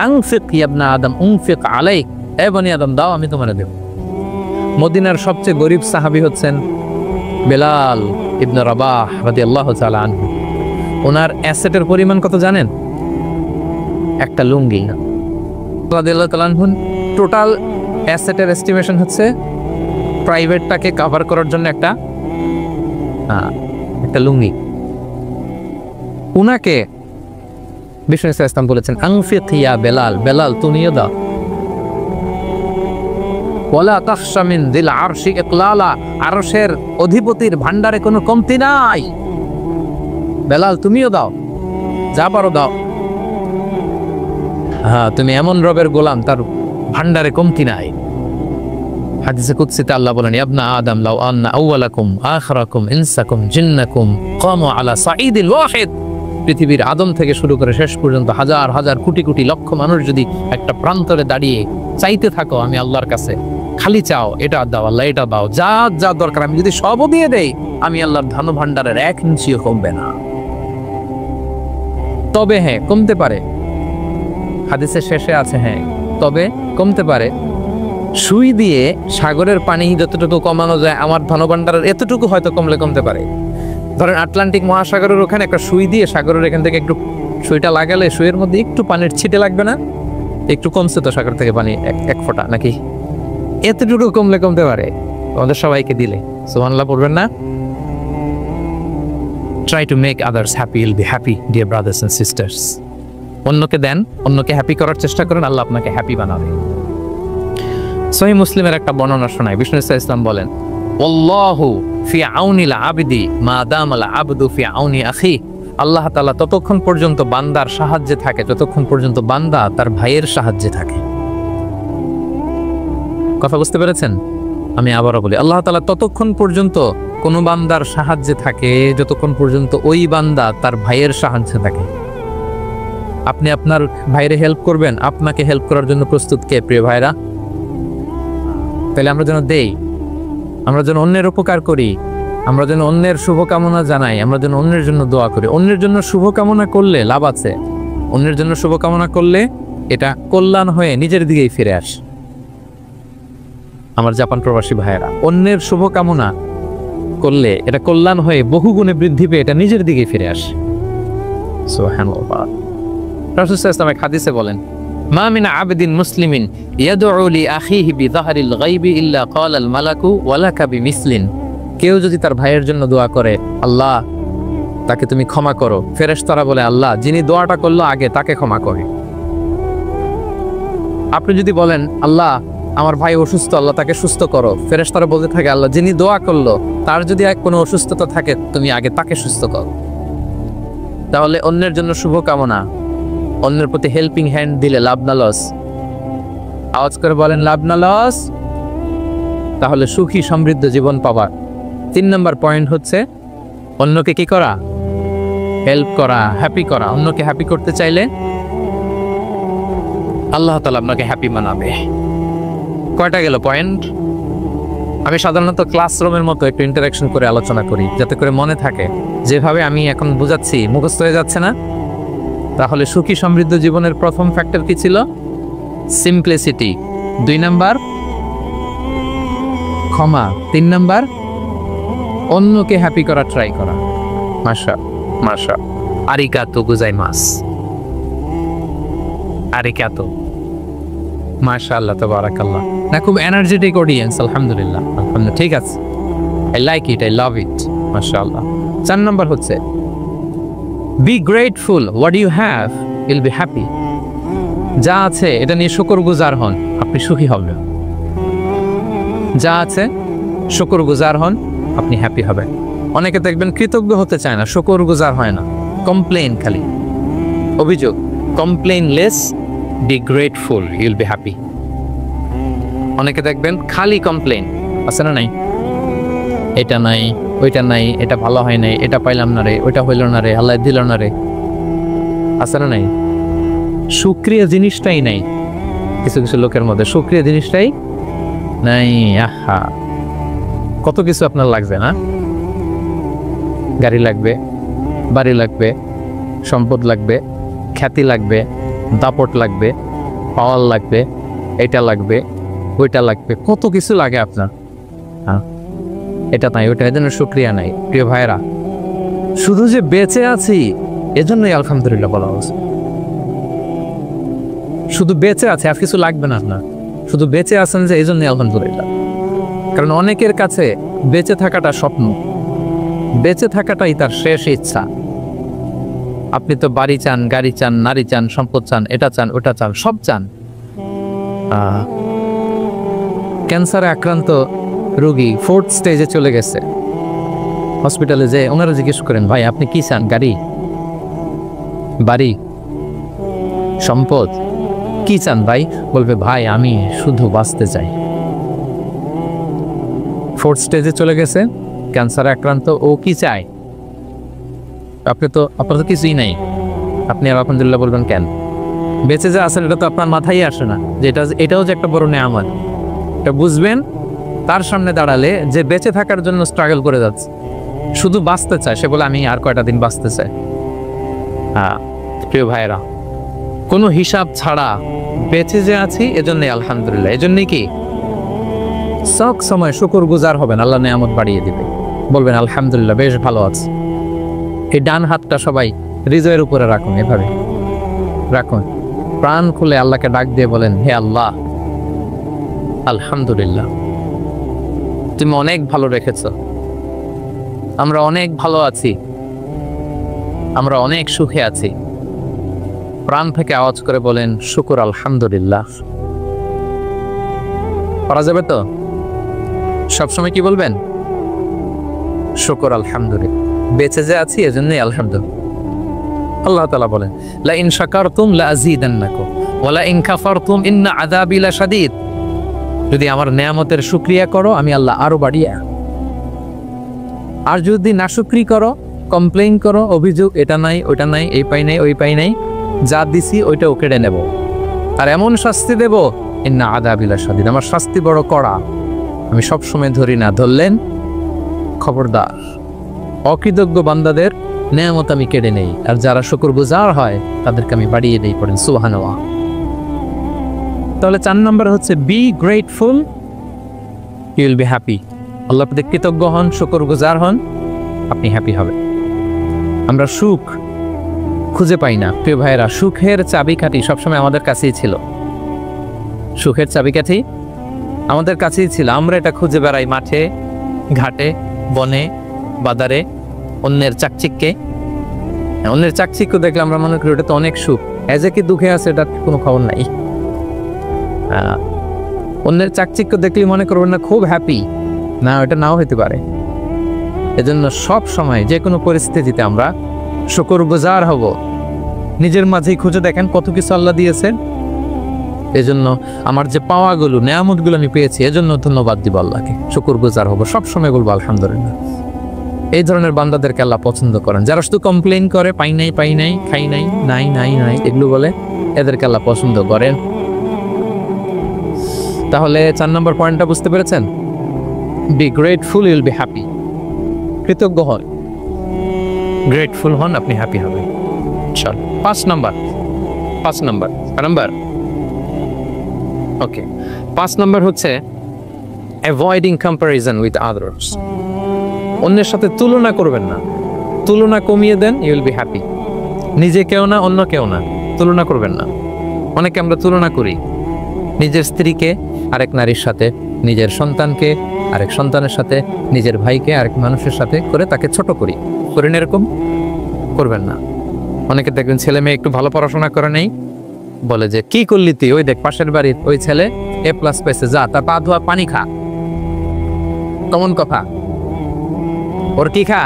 আনফিক ইয়া ইবনা আদম উনফিক আলাইক, এই বানি আদম দাও, আমি তোমার দেব। মদিনার সবচেয়ে গরিব সাহাবী হচ্ছেন বেলাল ইবনে রাবাহ রাদিয়াল্লাহু তাআলা আনহু। ওনার অ্যাসেটের পরিমাণ কত জানেন? একটা লুঙ্গি। রাদিয়াল্লাহু তাআলা আনহু টোটাল অ্যাসেটের এস্টিমেশন হচ্ছে প্রাইভেটটাকে কভার করার জন্য একটা লুঙ্গি। উনাকে বিষ্ণু ইসলাম বলেছেন আনফিক ইয়া বেলাল, বেলাল তুমিও দাও। ওয়ালা তাখশা মিন যিল আরশি ইকলালা, আরশের অধিপতির ভান্ডারে কোনো কমতি নাই, বেলাল তুমিও দাও, যা পারো দাও। হ্যাঁ, তুমি এমন রবের গোলাম তার ভান্ডারে কমতি নাই। হাদিসে কুদসিতে আল্লাহ বলেন ইবনা আদম লাউ আন্না আউওয়ালাকুম আখিরাকুম ইনসাকুম জিন্নাকুম কামু আলা সাঈদিল ওয়াহিদ, পৃথিবীর আদম থেকে শুরু করে শেষ পর্যন্ত হাজার হাজার কোটি কোটি লক্ষ মানুষ যদি একটা প্রান্তরে দাঁড়িয়ে চাইতে থাকো আমি আল্লাহর কাছে, খালি চাও এটা দাও আল্লাহ, এটা দাও, যা যা দরকার আমি যদি সবও দিয়ে দেই, আমি আল্লাহর ধন ভান্ডারের 1 ইঞ্চিও কমবে না। তবে হ্যাঁ, কমতে পারে, হাদিসের শেষে আছে হ্যাঁ তবে কমতে পারে। সুই দিয়ে সাগরের পানি যতটুকু কমানো যায় আমার ধনভাণ্ডারের এতটুকু হয়তো কমলে কমতে পারে। ধরেন আটলান্টিক মহাসাগরের ওখানে একটা সুই দিয়ে সাগরের এখান থেকে একটু সুইটা লাগালে সুইয়ের মধ্যে একটু পানির ছিটে লাগবে না? একটু কমছে তো সাগর থেকে পানি এক ফোঁটা, নাকি এতটুকু কমলে কমতে পারে। আমাদের সবাইকে দিলে সুবহানাল্লাহ পড়বেন না? Try to make others happy, will be happy dear brothers and sisters. অন্যকে দেন, অন্যকে হ্যাপি করার চেষ্টা করেন, আল্লাহ আপনাকে হ্যাপি বানাবে। সহিহ মুসলিমের একটা বর্ণনা শোনায়, বিষ্ণু ইসলাম বলেন আল্লাহু ফি আউনিল আবদি মা দামাল আবদু ফি আউনি আখি, আল্লাহ তাআলা ততক্ষণ পর্যন্ত বান্দার সাহায্যে থাকে যতক্ষণ পর্যন্ত বান্দা তার ভাইয়ের সাহায্যে থাকে। কথা বুঝতে পেরেছেন? আমি আবারও বলি, আল্লাহ তাআলা ততক্ষণ পর্যন্ত কোন বান্দার সাহায্যে থাকে যতক্ষণ পর্যন্ত ওই বান্দা তার ভাইয়ের সাহায্যে থাকে। আপনি আপনার ভাইরে হেল্প করবেন, আপনাকে হেল্প করার জন্য প্রস্তুত কে প্রিয় ভাইরা? তাহলে আমরা যেন দেই, আমরা যেন অন্যের উপকার করি, আমরা যেন অন্যের শুভকামনা জানাই, আমরা যেন অন্যের জন্য দোয়া করি। অন্যের জন্য শুভকামনা করলে লাভ আছে, অন্যের জন্য শুভকামনা করলে এটা কল্যাণ হয়ে নিজের দিকেই ফিরে আসে। আমার জাপান প্রবাসী ভাইয়েরা, অন্যের শুভকামনা করলে এটা কল্যাণ হয়ে বহুগুণে বৃদ্ধি পেয়ে এটা নিজের দিকেই ফিরে আসে। সুবহানাল্লাহ। রাসূল সাল্লাল্লাহু আলাইহি ওয়াসাল্লাম হাদিসে বলেন মা মিন আবদিন মুসলিমিন ইয়াদউ লি আখিহি বিযাহরিল গায়বি ইল্লা ক্বালাল মালাকু ওয়ালাকা বিমিসলিন, কেউ যদি তার ভাইয়ের জন্য দোয়া করে আল্লাহ তাকে তুমি ক্ষমা করো, ফেরেশতারা বলে আল্লাহ যিনি দোয়াটা করলো আগে তাকে ক্ষমা করে। আপনি যদি বলেন আল্লাহ আমার ভাই অসুস্থ, আল্লাহ তাকে সুস্থ করো, ফেরেশতারা বলতে থাকে আল্লাহ যিনি দোয়া করলো তার যদি কোনো অসুস্থতা থাকে তুমি আগে তাকে সুস্থ করো। তাহলে অন্যের জন্য শুভকামনা, অন্যের প্রতি হেল্পিং হ্যান্ড দিলে লাভ না লস? আওয়াজ করে বলেন লাভ না লস? তাহলে সুখী সমৃদ্ধ জীবন পাবার 3 নম্বর পয়েন্ট হচ্ছে অন্যকে কি করা? হেল্প করা, হ্যাপি করা। অন্যকে হ্যাপি করতে চাইলে আল্লাহ তাআলা আপনাকে হ্যাপি বানাবে। কয়টা গেল পয়েন্ট? আমি সাধারণত ক্লাসরুমের মতো একটু ইন্টারাকশন করে আলোচনা করি যাতে করে মনে থাকে, যেভাবে আমি এখন বুঝাচ্ছি মুখস্থ হয়ে যাচ্ছে না। তাহলে সুখী সমৃদ্ধ জীবনের প্রথম ফ্যাক্টর কি ছিল? সিম্পলিসিটি। 2 নাম্বার ক্ষমা। 3 নাম্বার অন্যকে হ্যাপি করা ট্রাই করা। মাশা আরিগাতো গোজাইমাস, আরিগাতো, মাশাআল্লাহ তাবারাকাল্লাহ। না, খুব এনার্জেটিক অডিয়েন্স, আলহামদুলিল্লাহ আলহামদুলিল্লাহ, ঠিক আছে, I like it, I love it, মাশাআল্লাহ। 4 নাম্বার হচ্ছে be grateful, what you have you'll be happy. যা আছে এটা নিয়ে শুকরগুজার হন, আপনি সুখী হবেন। যা আছে শুকরগুজার হন, আপনি হ্যাপি হবেন। অনেকে দেখবেন কৃতজ্ঞ হতে চায় না, শুকরগুজার হয় না, কমপ্লেইন, খালি অভিযোগ। Complain less, be grateful, Yule be happy. অনেকে দেখবেন খালি কমপ্লেইন, আছে না নাই? এটা নাই, ওইটা নাই, এটা ভালো হয় নাই, এটা পাইলাম না রে, ওইটা হইল না রে, আল্লাহ দিল না রে, আছে না নাই? শুকরিয়া জিনিসটাই নাই কিছু কিছু লোকের মধ্যে, শুকরিয়া জিনিসটাই নাই। আহা, কত কিছু আপনার লাগবে না? গাড়ি লাগবে, বাড়ি লাগবে, সম্পদ লাগবে, খ্যাতি লাগবে, দাপট লাগবে, পাওয়ার লাগবে, এটা লাগবে, ওইটা লাগবে, কত কিছু লাগে আপনার। হ্যাঁ, এটা নাই, ওইটা, এজন্য শুকরিয়া নাই। প্রিয় ভাইরা, শুধু যে বেঁচে আছি এজন্যই আলহামদুলিল্লাহ বলা হচ্ছে। শুধু বেঁচে আছে, আর কিছু লাগবে না আপনার, শুধু বেঁচে আছেন যে এই জন্য আলহামদুলিল্লাহ। কারণ অনেকের কাছে বেঁচে থাকাটা স্বপ্ন, বেঁচে থাকাটাই তার শেষ ইচ্ছা। আপনি তো বাড়ি চান, গাড়ি চান, নারী চান, সম্পদ চান, এটা চান, ওটা চান, সব চান। ক্যান্সারে আক্রান্ত রোগী 4th স্টেজে চলে গেছে, হসপিটালে যে ওনারা জিজ্ঞেস করেন, ভাই আপনি কি চান? গাড়ি, বাড়ি, সম্পদ, কি চান ভাই? বলবে, ভাই আমি শুধু বাঁচতে চাই। 4th স্টেজে চলে গেছে, ক্যান্সারে আক্রান্ত, ও কি চায়? আপনার তো কিছুই নাই, আপনি আর আলহামদুলিল্লাহ বলবেন কেন? বেঁচে যে আছেন এটা তো আপনার মাথায় আসে না যে এটাও যে একটা বড় নেয়ামত। এটা বুঝবেন তার সামনে দাঁড়ালে যে বেঁচে থাকার জন্য স্ট্রাগল করে যাচ্ছে, শুধু বাঁচতে চায়, সে বলে আমি আর কয়টা দিন বাঁচতে চাই। প্রিয় ভাইয়েরা, কোনো হিসাব ছাড়া বেঁচে যে আছি এজন্যই আলহামদুলিল্লাহ। এজন্যই কি সব সময় শুকর গুজার হবেন, আল্লাহ নেয়ামত বাড়িয়ে দিবে, বলবেন আলহামদুলিল্লাহ বেশ ভালো আছে। এই ডান হাতটা সবাই হৃদয়ের উপরে রাখুন, এভাবে রাখুন, প্রাণ খুলে আল্লাহকে ডাক দিয়ে বলেন, হে আল্লাহ আলহামদুলিল্লাহ, তুমি অনেক ভালো রেখেছ, আমরা অনেক ভালো আছি, আমরা অনেক সুখে আছি। প্রাণ থেকে আওয়াজ করে বলেন শুকর আলহামদুলিল্লাহ। করা যাবে তো? সবসময় কি বলবেন? শুকর আলহামদুলিল্লাহ, বেঁচে যে আছি এজন্যই আলহামদুলিল্লাহ। আল্লাহ তাআলা বলেন, লা ইন শাকারতুম লা আযীদান্নাকুম ওয়া লা ইন কাফারতুম ইন্না আযাবি লাশাদীদ। যদি আমার নেয়ামতের শুকরিয়া করো আমি আল্লাহ আরো বাড়িয়ে, আর যদি নাশুকরি করো, কমপ্লেইন করো, অভিযোগ এটা নাই ওটা নাই, এই পাই নাই ওই পাই নাই, যা দিছি ওইটাও কেড়ে নেব, আর এমন শাস্তি দেব, ইন্না আযাবি লাশাদীদ, আমার শাস্তি বড় কড়া, আমি সবসময় ধরি না। ধরলেন খবরদার, অকৃতজ্ঞ বান্দাদের নেয়ামত আমি কেড়ে নেই, আর যারা শুকরগুজার হয় তাদেরকে আমি বাড়িয়ে দেই। পড়েন সুবহানাল্লাহ। তাহলে 4 নম্বর হচ্ছে be grateful, you will be happy. আল্লাহর প্রতি কৃতজ্ঞ হন, শুকরগুজার হন, আপনি হ্যাপি হবেন। আমরা সুখ খুঁজে পাই না প্রিয় ভাইয়েরা, সুখের চাবিকাঠি সবসময় আমাদের কাছেই ছিল, সুখের চাবিকাঠি আমাদের কাছেই ছিল। আমরা এটা খুঁজে বেড়াই মাঠে, ঘাটে, বনে, বাজারে, অন্যের চাকচিক্যে। অন্যের চাকচিক্য দেখলে আমরা মনে করি ওটা তো অনেক সুখ, এজ এ কি দুঃখে আছে এটার কোনো খবর নাই। অন্যের চাকচিক্য দেখলে মনে করবেন না খুব হ্যাপি, না ওটা নাও হতে পারে। এজন্য সব সময় যে কোনো পরিস্থিতিতে আমরা শুকরগুজার হব। নিজের মাঝেই খুঁজে দেখেন কত কিছু আল্লাহ দিয়েছেন, এজন্য আমার যে পাওয়াগুলো, নেয়ামতগুলো আমি পেয়েছি এজন্য ধন্যবাদ দিব আল্লাহকে, শুকরগুজার হব, সবসময় বলবো আলহামদুলিল্লাহ। এই ধরনের বান্দাদেরকে আল্লাহ পছন্দ করেন। যারা শুধু কমপ্লেইন করে, পাই নাই পাই নাই, খাই নাই, নাই নাই নাই এগুলো বলে, এদেরকে আল্লাহ পছন্দ করেন। তাহলে 4 নম্বর পয়েন্টটা বুঝতে পেরেছেন? Be grateful, you will be happy. কৃতজ্ঞ হন, গ্রেটফুল হন, আপনি হ্যাপি হবেন। চল 5 নাম্বার ওকে, 5 নাম্বার হচ্ছে অ্যাভয়েডিং কম্প্যারিজন উইথ আদার্স। অন্যের সাথে তুলনা করবেন না, তুলনা কমিয়ে দেন, ইউ উইল বি হ্যাপি। নিজে কেউ না, অন্য কেউ না, তুলনা করবেন না। অনেকে আমরা তুলনা করি, নিজের স্ত্রীকে আরেক নারীর সাথে, নিজের সন্তানকে আরেক সন্তানের সাথে, নিজের ভাইকে আরেক মানুষের সাথে করে তাকে ছোট করি। করেন এরকম? করবেন না। অনেকে দেখবেন ছেলে মেয়ে একটু ভালো পড়াশোনা করে নেই, বলে যে কি করলি তুই, ওই দেখ পাশের বাড়ির ওই ছেলে A+ পেয়েছে, যা তার পা ধোয়া পানি খা। কেমন কথা? ওর কি খা?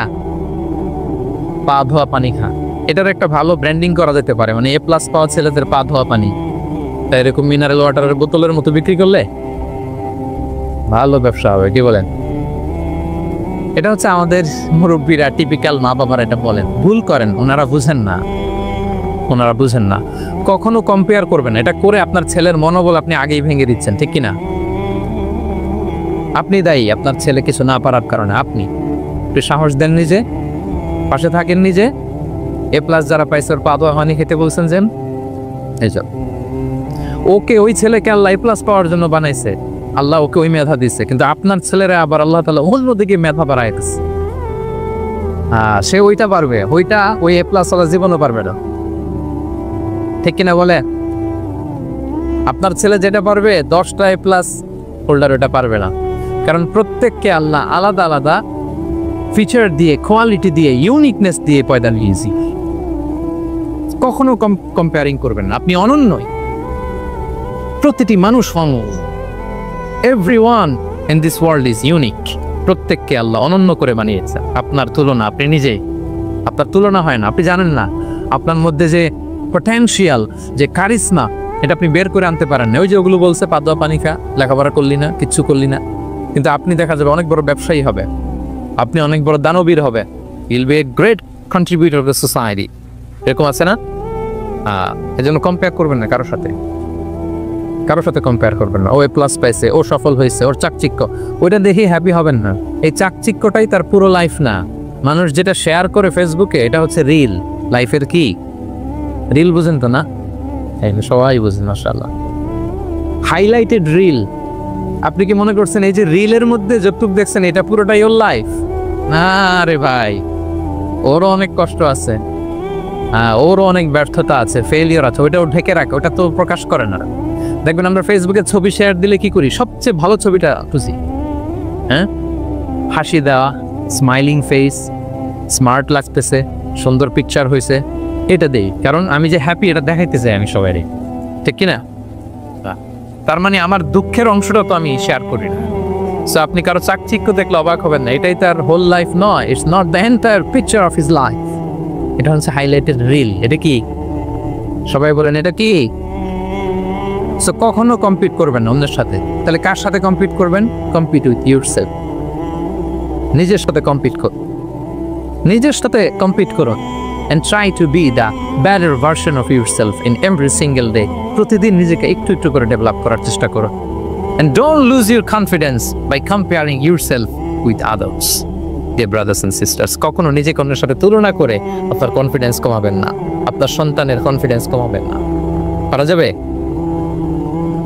পা ধোয়া পানি খা। এটার একটা ভালো ব্র্যান্ডিং করা যেতে পারে, মানে A+ পাওয়া ছেলেদের পা ধোয়া পানি, তাই এরকম মিনারেল ওয়াটারের বোতলের মতো বিক্রি করলে ভালো ব্যবসা হবে, কি বলেন? এটা হচ্ছে আমাদের মুরব্বীরা, টিপিক্যাল মা বাবারা এটা বলেন, ভুল করেন, ওনারা বুঝেন না। কখনো কম্পেয়ার করবেন, এটা করে আপনার ছেলের মনোবল আপনি আগেই ভেঙে দিচ্ছেন, ঠিক কিনা? আপনি দায়ী আপনার ছেলে কিছু না পারার কারণে। আপনি একটু সাহস দেন, নিজে পাশে থাকেন, নিজে A+ যারা পাইছে ওর পা ধোয়া পানি খেতে বলছেন, যেন এইসব ওকে, ওই ছেলেকে আল্লাহ A+ পাওয়ার জন্য বানাইছে, আল্লাহ ওকে ওই মেধা দিচ্ছে, কিন্তু আপনার ছেলেরা আবার আল্লাহ তাআলা অন্যদিকে মেধা বাড়াই দিচ্ছে। সে ওইটা পারবে, ওই A+ ওলা জীবনও পারবে না, ঠিক কিনা বলে? আপনার ছেলে যেটা পারবে 10টা A+ হোল্ডার ওটা পারবে না, কারণ প্রত্যেককে আল্লাহ আলাদা আলাদা ফিচার দিয়ে, কোয়ালিটি দিয়ে, ইউনিকনেস দিয়ে পয়দা নিয়েছি। কখনো কম্পেয়ারিং করবেন না, আপনি অনন্যই। প্রতিটি মানুষ অনন্য। Everyone in this world is unique. প্রত্যেককে আল্লাহ অনন্য করে বানিয়েছে। আপনার তুলনা, আপনি নিজে, আপনার তুলনা হয় না। আপনি জানেন না আপনার মধ্যে যে পটেনশিয়াল, যে কারিশমা, এটা আপনি বের করে আনতে পারেন না। ওই যে ওগুলো বলছে পা ধোয়া পানি খা, লেখাপড়া করলি না, কিচ্ছু করলি না, কিন্তু আপনি দেখা যাবে অনেক বড় ব্যবসায়ী হবে, আপনি অনেক বড় দানবীর হবে। Will B a great contributor of the society. এরকম আছে না? এজন্য কম্পেয়ার করবেন না কারোর সাথে, কারোর সাথে কম্পেয়ার করবেন না। ও A+ পাইছে, ও সফল হয়েছে, ওর চাকচিক্য, ওইটা দেখে হ্যাপি হবেন না। এই চাকচিক্যটাই তার পুরো লাইফ না। মানুষ যেটা শেয়ার করে ফেসবুকে, এটা হচ্ছে রিল লাইফের। কি রিল বুঝেন তো না? সবাই বুঝেন মাশাআল্লাহ। Highlighted reel. আপনি কি মনে করছেন এই যে রিলের মধ্যে যতটুকু দেখছেন এটা পুরোটাই ওর লাইফ? না রে ভাই, ওরও অনেক কষ্ট আছে, ওরও অনেক ব্যর্থতা আছে, ফেলিয়ার আছে, ওইটাও ঢেকে রাখে, ওটা তো প্রকাশ করে না। দেখবেন আমরা ফেসবুকে ছবি শেয়ার দিলে কি করি? সবচেয়ে ভালো ছবিটা খুঁজি, হ্যাঁ, হাসি দেওয়া, স্মাইলিং ফেস, স্মার্ট লাগতেছে, সুন্দর পিকচার হয়েছে, এটা দেই। কারণ আমি যে হ্যাপি এটা দেখাইতে চাই আমি সবাই, ঠিক কিনা? তার মানে আমার দুঃখের অংশটা তো আমি শেয়ার করি না। সো আপনি কারো চাকচিক্য দেখলে অবাক হবেন না, এটাই তার হোল লাইফ নয়। It's not the entire picture of his life. এটা হচ্ছে হাইলাইটেড রিল। এটা কি? সবাই বলেন এটা কি? সো কখনো কম্পিট করবেন না অন্যের সাথে। তাহলে কার সাথে কম্পিট করবেন? Compete with yourself. নিজের সাথে কম্পিট করুন, নিজের সাথে কম্পিট করুন। and try to be the better version of yourself in every single day. প্রতিদিন নিজেকে একটু একটু করে ডেভেলপ করার চেষ্টা করুন। and don't lose your confidence by comparing yourself with others. Dear brothers and sisters, কখনো নিজেকে অন্যের সাথে তুলনা করে আপনার কনফিডেন্স কমাবেন না, আপনার সন্তানের কনফিডেন্স কমাবেন না। পারা যাবে?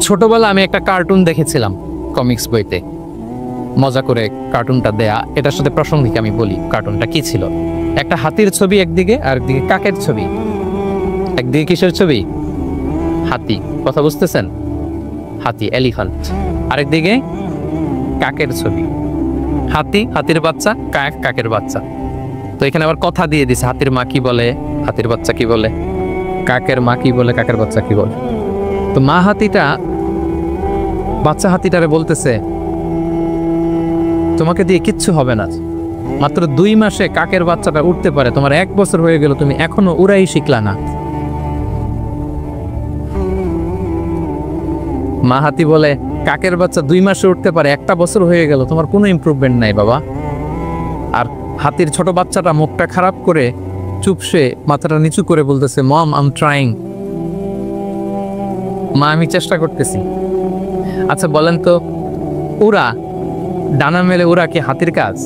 ছোটবেলা আমি একটা কার্টুন দেখেছিলাম কমিক্স বইতে, মজা করে কার্টুনটা দেয়া। এটার সাথে প্রাসঙ্গিক আমি বলি কার্টুনটা কি ছিল। একটা হাতির ছবি একদিকে, আর একদিকে কাকের ছবি। একদিকে কিসের ছবি? হাতি। কথা বুঝতেছেন? হাতি, এলিফ্যান্ট। আরেকদিকে কাকের ছবি। হাতি, হাতির বাচ্চা, কাক, কাকের বাচ্চা। তো এখানে আবার কথা দিয়ে দিছে, হাতির মা কি বলে, হাতির বাচ্চা কি বলে, কাকের মা কি বলে, কাকের বাচ্চা কি বলে। তো মা হাতিটা বাচ্চা হাতিটারে বলতেছে, তোমাকে দিয়ে কিচ্ছু হবে না, মাত্র 2 মাসে কাকের বাচ্চাটা উঠতে পারে, তোমার 1 বছর হয়ে গেল, তুমি এখনো উড়াই শিখলা না। মা হাতি বলে, কাকের বাচ্চা 2 মাসে উঠতে পারে, 1টা বছর হয়ে গেল, তোমার কোনো ইমপ্রুভমেন্ট নাই বাবা। আর হাতির ছোট বাচ্চাটা মুখটা খারাপ করে চুপসে মাথাটা নিচু করে বলতেছে, মম আই এম ট্রাইং, মা আমি চেষ্টা করতেছি। আচ্ছা বলেন তো, উড়া, ডানা মেলে উড়া কি হাতির কাজ?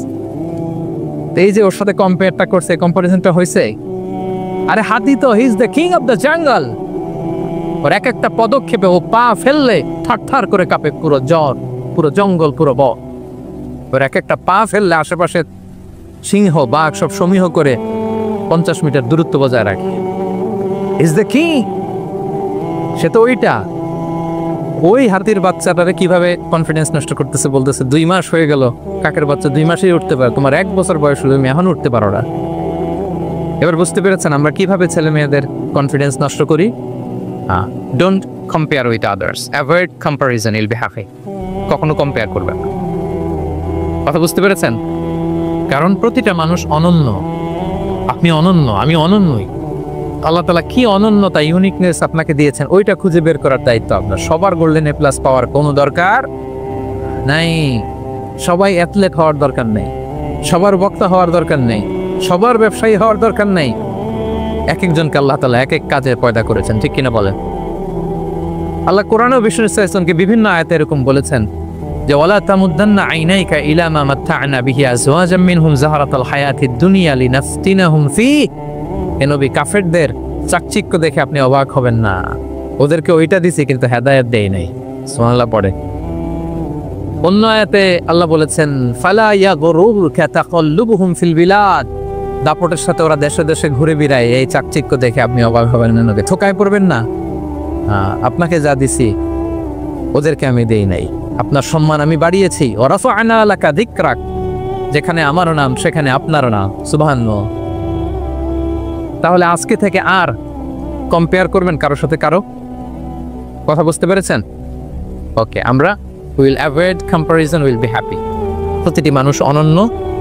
এই যে ওর সাথে কম্পেয়ারটা করছে, কম্পারিজনটা হয়েছে। আরে হাতি তো he is the king of the jungle. ওর এক একটা পদক্ষেপে ও পা ফেললে থার থার করে কাঁপে পুরো জ্বর, পুরো জঙ্গল, পুরো বন। ওর এক একটা পা ফেললে আশেপাশে সিংহ বাঘ সব সমীহ করে 50 মিটার দূরত্ব বজায় রাখে। Is the king. সে তো ওইটা। ওই হাতির বাচ্চাটারে কিভাবে কনফিডেন্স নষ্ট করতেছে, বলতেছে 2 মাস হয়ে গেল, কাকের বাচ্চা 2 মাসেই উঠতে পারে, তোমার 1 বছর বয়স হলো, তুমি এখন উঠতে পারো না। এবার বুঝতে পেরেছেন আমরা কিভাবে ছেলে মেয়েদের কনফিডেন্স নষ্ট করি? Don't compare with others, avoid comparison, I'll be happy. কখনো কম্পেয়ার করবেন না। কথা বুঝতে পেরেছেন? কারণ প্রতিটা মানুষ অনন্য। আপনি অনন্য, আমি অনন্যই। আল্লাহ তাআলা কি অনন্যতা, ইউনিকনেস আপনাকে দিয়েছেন, ওইটা খুঁজে বের করার দায়িত্ব আপনার। সবার গোল্ডেন A+ পাওয়ার কোনো দরকার নাই, সবাই অ্যাথলেট হওয়ার দরকার নেই, সবার বক্তা হওয়ার দরকার নেই, সবার ব্যবসায়ী হওয়ার দরকার নেই। এক একজনকে আল্লাহ তাআলা এক এক কাজে পয়দা করেছেন, ঠিক কিনা বলেন? আল্লাহ কোরআনে বিষ্ণু সাল্লাল্লাহু বিভিন্ন আয়াতে এরকম বলেছেন যে ওয়ালা তামুদ্দান্না আইনাইকা ইলা মা মাত্তা'না বিহি আজওয়াজাম মিনহুম যাহারাতাল হায়াতিদ দুনিয়া লিনাফতিনাহুম ফি। এ নবী, কাফেরদের চাকচিক্য দেখে আপনি অবাক হবেন না, ওদেরকে ওইটা দিছি কিন্তু হেদায়েত দেই নাই। সুবহানাল্লাহ পড়ে। অন্য আয়াতে আল্লাহ বলেছেন ফালা ইয়াগরুরকা তাকাল্লুবুহুম ফিল বিলাদ। দাপটের সাথে ওরা দেশে দেশে ঘুরে বেড়ায়, এই চাকচিক্য দেখে আপনি অবাক হবেন না, নবী ঠকায় পড়বেন না। আপনাকে যা দিছি ওদেরকে আমি দেই নাই। আপনার সম্মান আমি বাড়িয়েছি। ওয়া রাফা'না লাকা যিকরাক, যেখানে আমারও নাম সেখানে আপনারও নাম। সুবহানাল্লাহ। তাহলে আজকে থেকে আর কম্পেয়ার করবেন কারোর সাথে কারো? কথা বুঝতে পেরেছেন? ওকে, আমরা will avoid comparison, will be happy. প্রতিটি মানুষ অনন্য,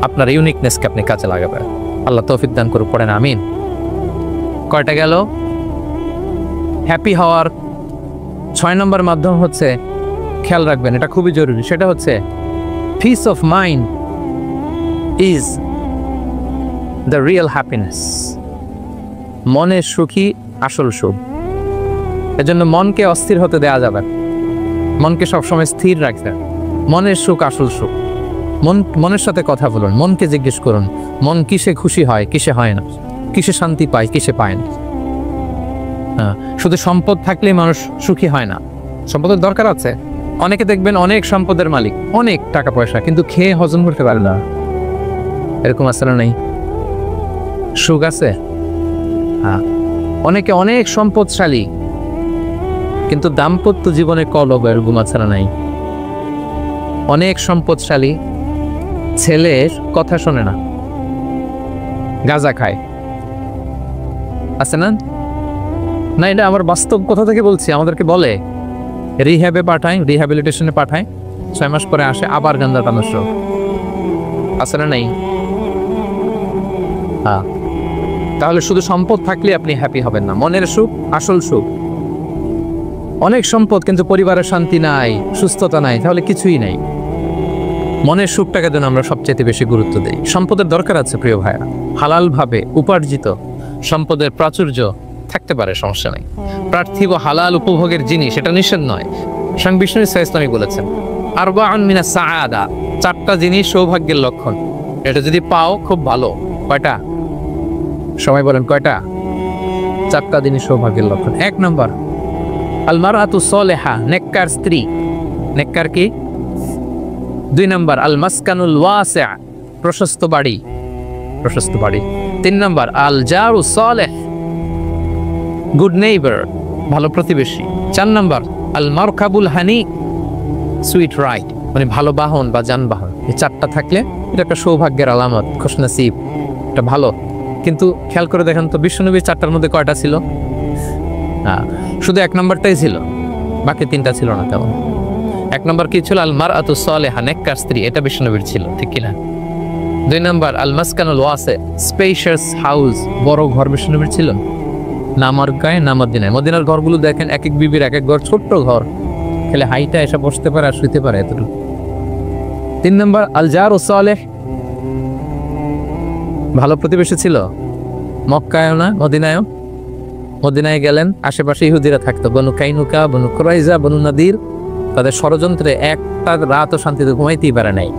আপনার ইউনিকনেসকে আপনি কাজে লাগাবেন। আল্লাহ তৌফিক দান করুক, পড়েন আমিন। কয়টা গেল? হ্যাপি হওয়ার 6 নম্বর মাধ্যম হচ্ছে, খেয়াল রাখবেন, এটা খুবই জরুরি, সেটা হচ্ছে piece of mind is the real happiness. মনের সুখী আসল সুখ। এজন্য মনকে অস্থির হতে দেয়া যাবে, মনকে সবসময় স্থির রাখবেন। মনের সুখ আসল সুখ। মনের সাথে কথা বলুন, মনকে জিজ্ঞেস করুন মন কিসে খুশি হয়, কিসে হয় না, কিসে শান্তি পায়, কিসে পায় না। শুধু সম্পদ থাকলেই মানুষ সুখী হয় না, সম্পদের দরকার আছে। অনেকে দেখবেন অনেক সম্পদের মালিক, অনেক টাকা পয়সা, কিন্তু খেয়ে হজম করতে পারে না। এরকম আছে না? নাই? সুখ আছে? অনেকে অনেক সম্পদশালী, কিন্তু দাম্পত্য জীবনে কলব, এরকম আছে না? নাই? অনেক সম্পদশালী ছেলের কথা শোনে না, গাঁজা খায়, আছে না? না, এটা আমার বাস্তব কথা থেকে বলছি। আমাদেরকে বলে রিহ্যাবে পাঠায়, রিহ্যাবিলিটেশনে পাঠায়, 6 মাস পরে আসে আবার গাঁজা টানার শোক। আছে না? নাই? তাহলে শুধু সম্পদ থাকলে আপনি হ্যাপি হবেন না। মনের সুখ আসল সুখ। অনেক সম্পদ কিন্তু পরিবারের শান্তি নাই, সুস্থতা নাই, তাহলে কিছুই নাই। মনের সুখটাকে যেন আমরা সবচেয়ে বেশি গুরুত্ব দিই। সম্পদের দরকার আছে প্রিয় ভাইয়া, হালালভাবে উপার্জিত সম্পদের প্রাচুর্য থাকতে পারে, সমস্যা নেই। পার্থিব হালাল উপভোগের জিনিস, এটা নিষেধ নয়। স্বয়ং বিষ্ণু ইসলামী বলেছেন আরবাউন মিনাস সাআদা, 4টা জিনিস সৌভাগ্যের লক্ষণ। এটা যদি পাও খুব ভালো। কয়টা? সবাই বলেন কয়টা? 4টা জিনিস সৌভাগ্যের লক্ষণ। 1 নম্বর আল মারআতু সালিহা, নেককার স্ত্রী। নেককার কি? 2 নম্বর আল মাসকানুল ওয়াসি', প্রশস্ত বাড়ি, প্রশস্ত বাড়ি। 3 নম্বর আল জারু সালেহ, গুড নেইবার, ভালো প্রতিবেশী। 4 নম্বর আল মারকাবুল হানি, সুইট রাইড, মানে ভালো বাহন বা যানবাহন। এই 4টা থাকলে এটা একটা সৌভাগ্যের আলামত, খুশনসিব, এটা ভালো। কিন্তু খেয়াল করে দেখেন তো, বিশ্বনবীর 4টার মধ্যে কয়টা ছিল? শুধু 1 নম্বরটাই ছিল, বাকি 3টা ছিল না তেমন। 1 নম্বর কি ছিল? আল মারআতু সালিহা, নেককার স্ত্রী, এটা বিশ্বনবীর ছিল, ঠিক কিনা? 2 নম্বর আল মাসকানুল ওয়াসি', স্পেশিয়াস হাউস, বড় ঘর, বিশ্বনবীর ছিল না? মক্কায় না মদিনায়? মদিনার ঘরগুলো দেখেন, এক এক বিবির এক এক ঘর, ছোট্ট ঘর, খেলে হাইটা এসে বসতে পারে আর শুইতে পারে, এতটুকু। 3 নম্বর আল জারু সালেহ, ভালো প্রতিবেশী ছিল। মক্কায়ও না মদিনায়ও। মদিনায় গেলেন, আশেপাশে ইহুদিরা থাকতো, বনু কাইনুকা, বনু কুরাইজা, বনু নাদির। তাদের ষড়যন্ত্রে একটা রাতও শান্তিতে ঘুমাইতেই পারে নাই।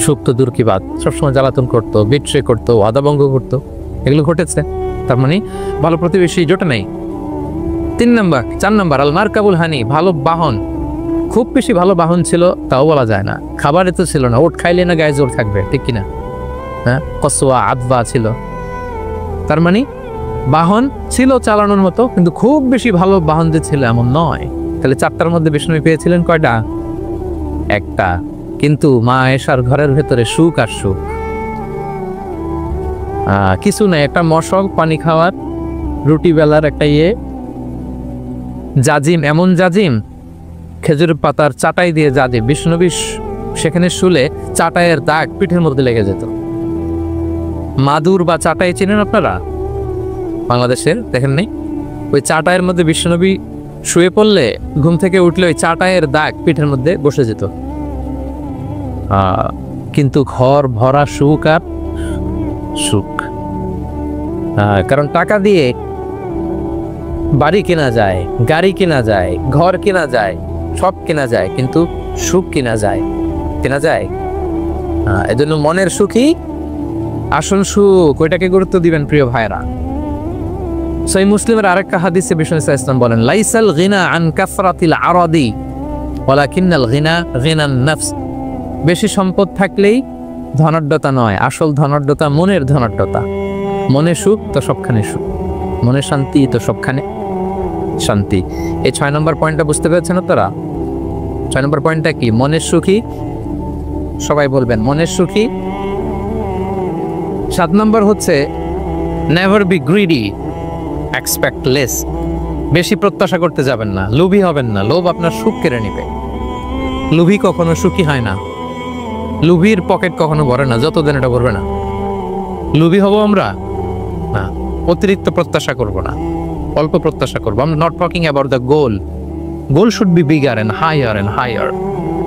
সুখ তো দূর কি বাদ, সবসময় জ্বালাতন করতো, বিট্রে করতো, ওয়াদাভঙ্গ করতো, এগুলো ঘটেছে। তার মানে ভালো প্রতিবেশী জোটে নাই। 4 নম্বর আল মারকাবুল হানি, ভালো বাহন। খুব বেশি ভালো বাহন ছিল তাও বলা যায় না, খাবারে তো ছিল না, ওট খাইলে না গায়ে জোর থাকবে, ঠিক কিনা? হ্যাঁ, কসওয়া আদবা ছিল। তার মানে বাহন ছিল চালানোর মতো, কিন্তু খুব বেশি ভালো বাহন যে ছিল এমন নয়। তাহলে 4টার মধ্যে বিষ্ণু পেয়েছিলেন কয়টা? 1টা। কিন্তু মা আয়েশার ঘরের ভেতরে সুখ আর সুখ, কিছু নাই। একটা মশক, পানি খাওয়ার, রুটি বেলার একটা জাজিম, এমন জাজিম, খেজুরের পাতার চাটাই দিয়ে জাজিম। বিষ্ণুবী সেখানে শুলে চাটাইয়ের দাগ পিঠের মধ্যে লেগে যেত। মাদুর বা চাটাই চেনেন আপনারা? বাংলাদেশের দেখেন নাই? ওই চাটাইয়ের মধ্যে বিশ্বনবী শুয়ে পড়লে, ঘুম থেকে উঠলে ওই চাটাইয়ের দাগ পিঠের মধ্যে বসে যেত। কিন্তু ঘর ভরা সুখ আর সুখ। কারণ টাকা দিয়ে বাড়ি কেনা যায়, গাড়ি কেনা যায়, ঘর কেনা যায়, সব কেনা যায়, কিন্তু সুখ কেনা যায় যায়। এজন্য মনের সুখই আসল সুখ, ওইটাকে গুরুত্ব দিবেন প্রিয় ভাইরা। সহিহ মুসলিমের আরেকটা হাদিসে বিষ্ণু ইসলাম বলেন, লাইসাল গিনা আন কাসরাতিল আরাদি ওয়ালাকিন্নাল গিনা গিনান নফস। বেশি সম্পদ থাকলেই ধনাঢ্যতা নয়, আসল ধনাঢ্যতা মনের ধনাঢ্যতা। মনে সুখ তো সবখানে সুখ, মনে শান্তি তো সবখানে শান্তি। এই 6 নম্বর পয়েন্টটা বুঝতে পেরেছেন তারা? 6 নম্বর পয়েন্টটা কি? মনের সুখী, সবাই বলবেন মনের সুখী। 7 নম্বর হচ্ছে never be greedy, expect less. বেশি প্রত্যাশা করতে যাবেন না, লোভী হবেন না, লোভ আপনার সুখ কেড়ে নেবে। লোভী কখনো সুখী হয় না, লোভীর পকেট কখনো ভরে না যতদিন এটা ভরবে না। লোভী হব আমরা না, অতিরিক্ত প্রত্যাশা করব না, অল্প প্রত্যাশা করবো। I'm not talking about the goal. Goal should be bigger and higher.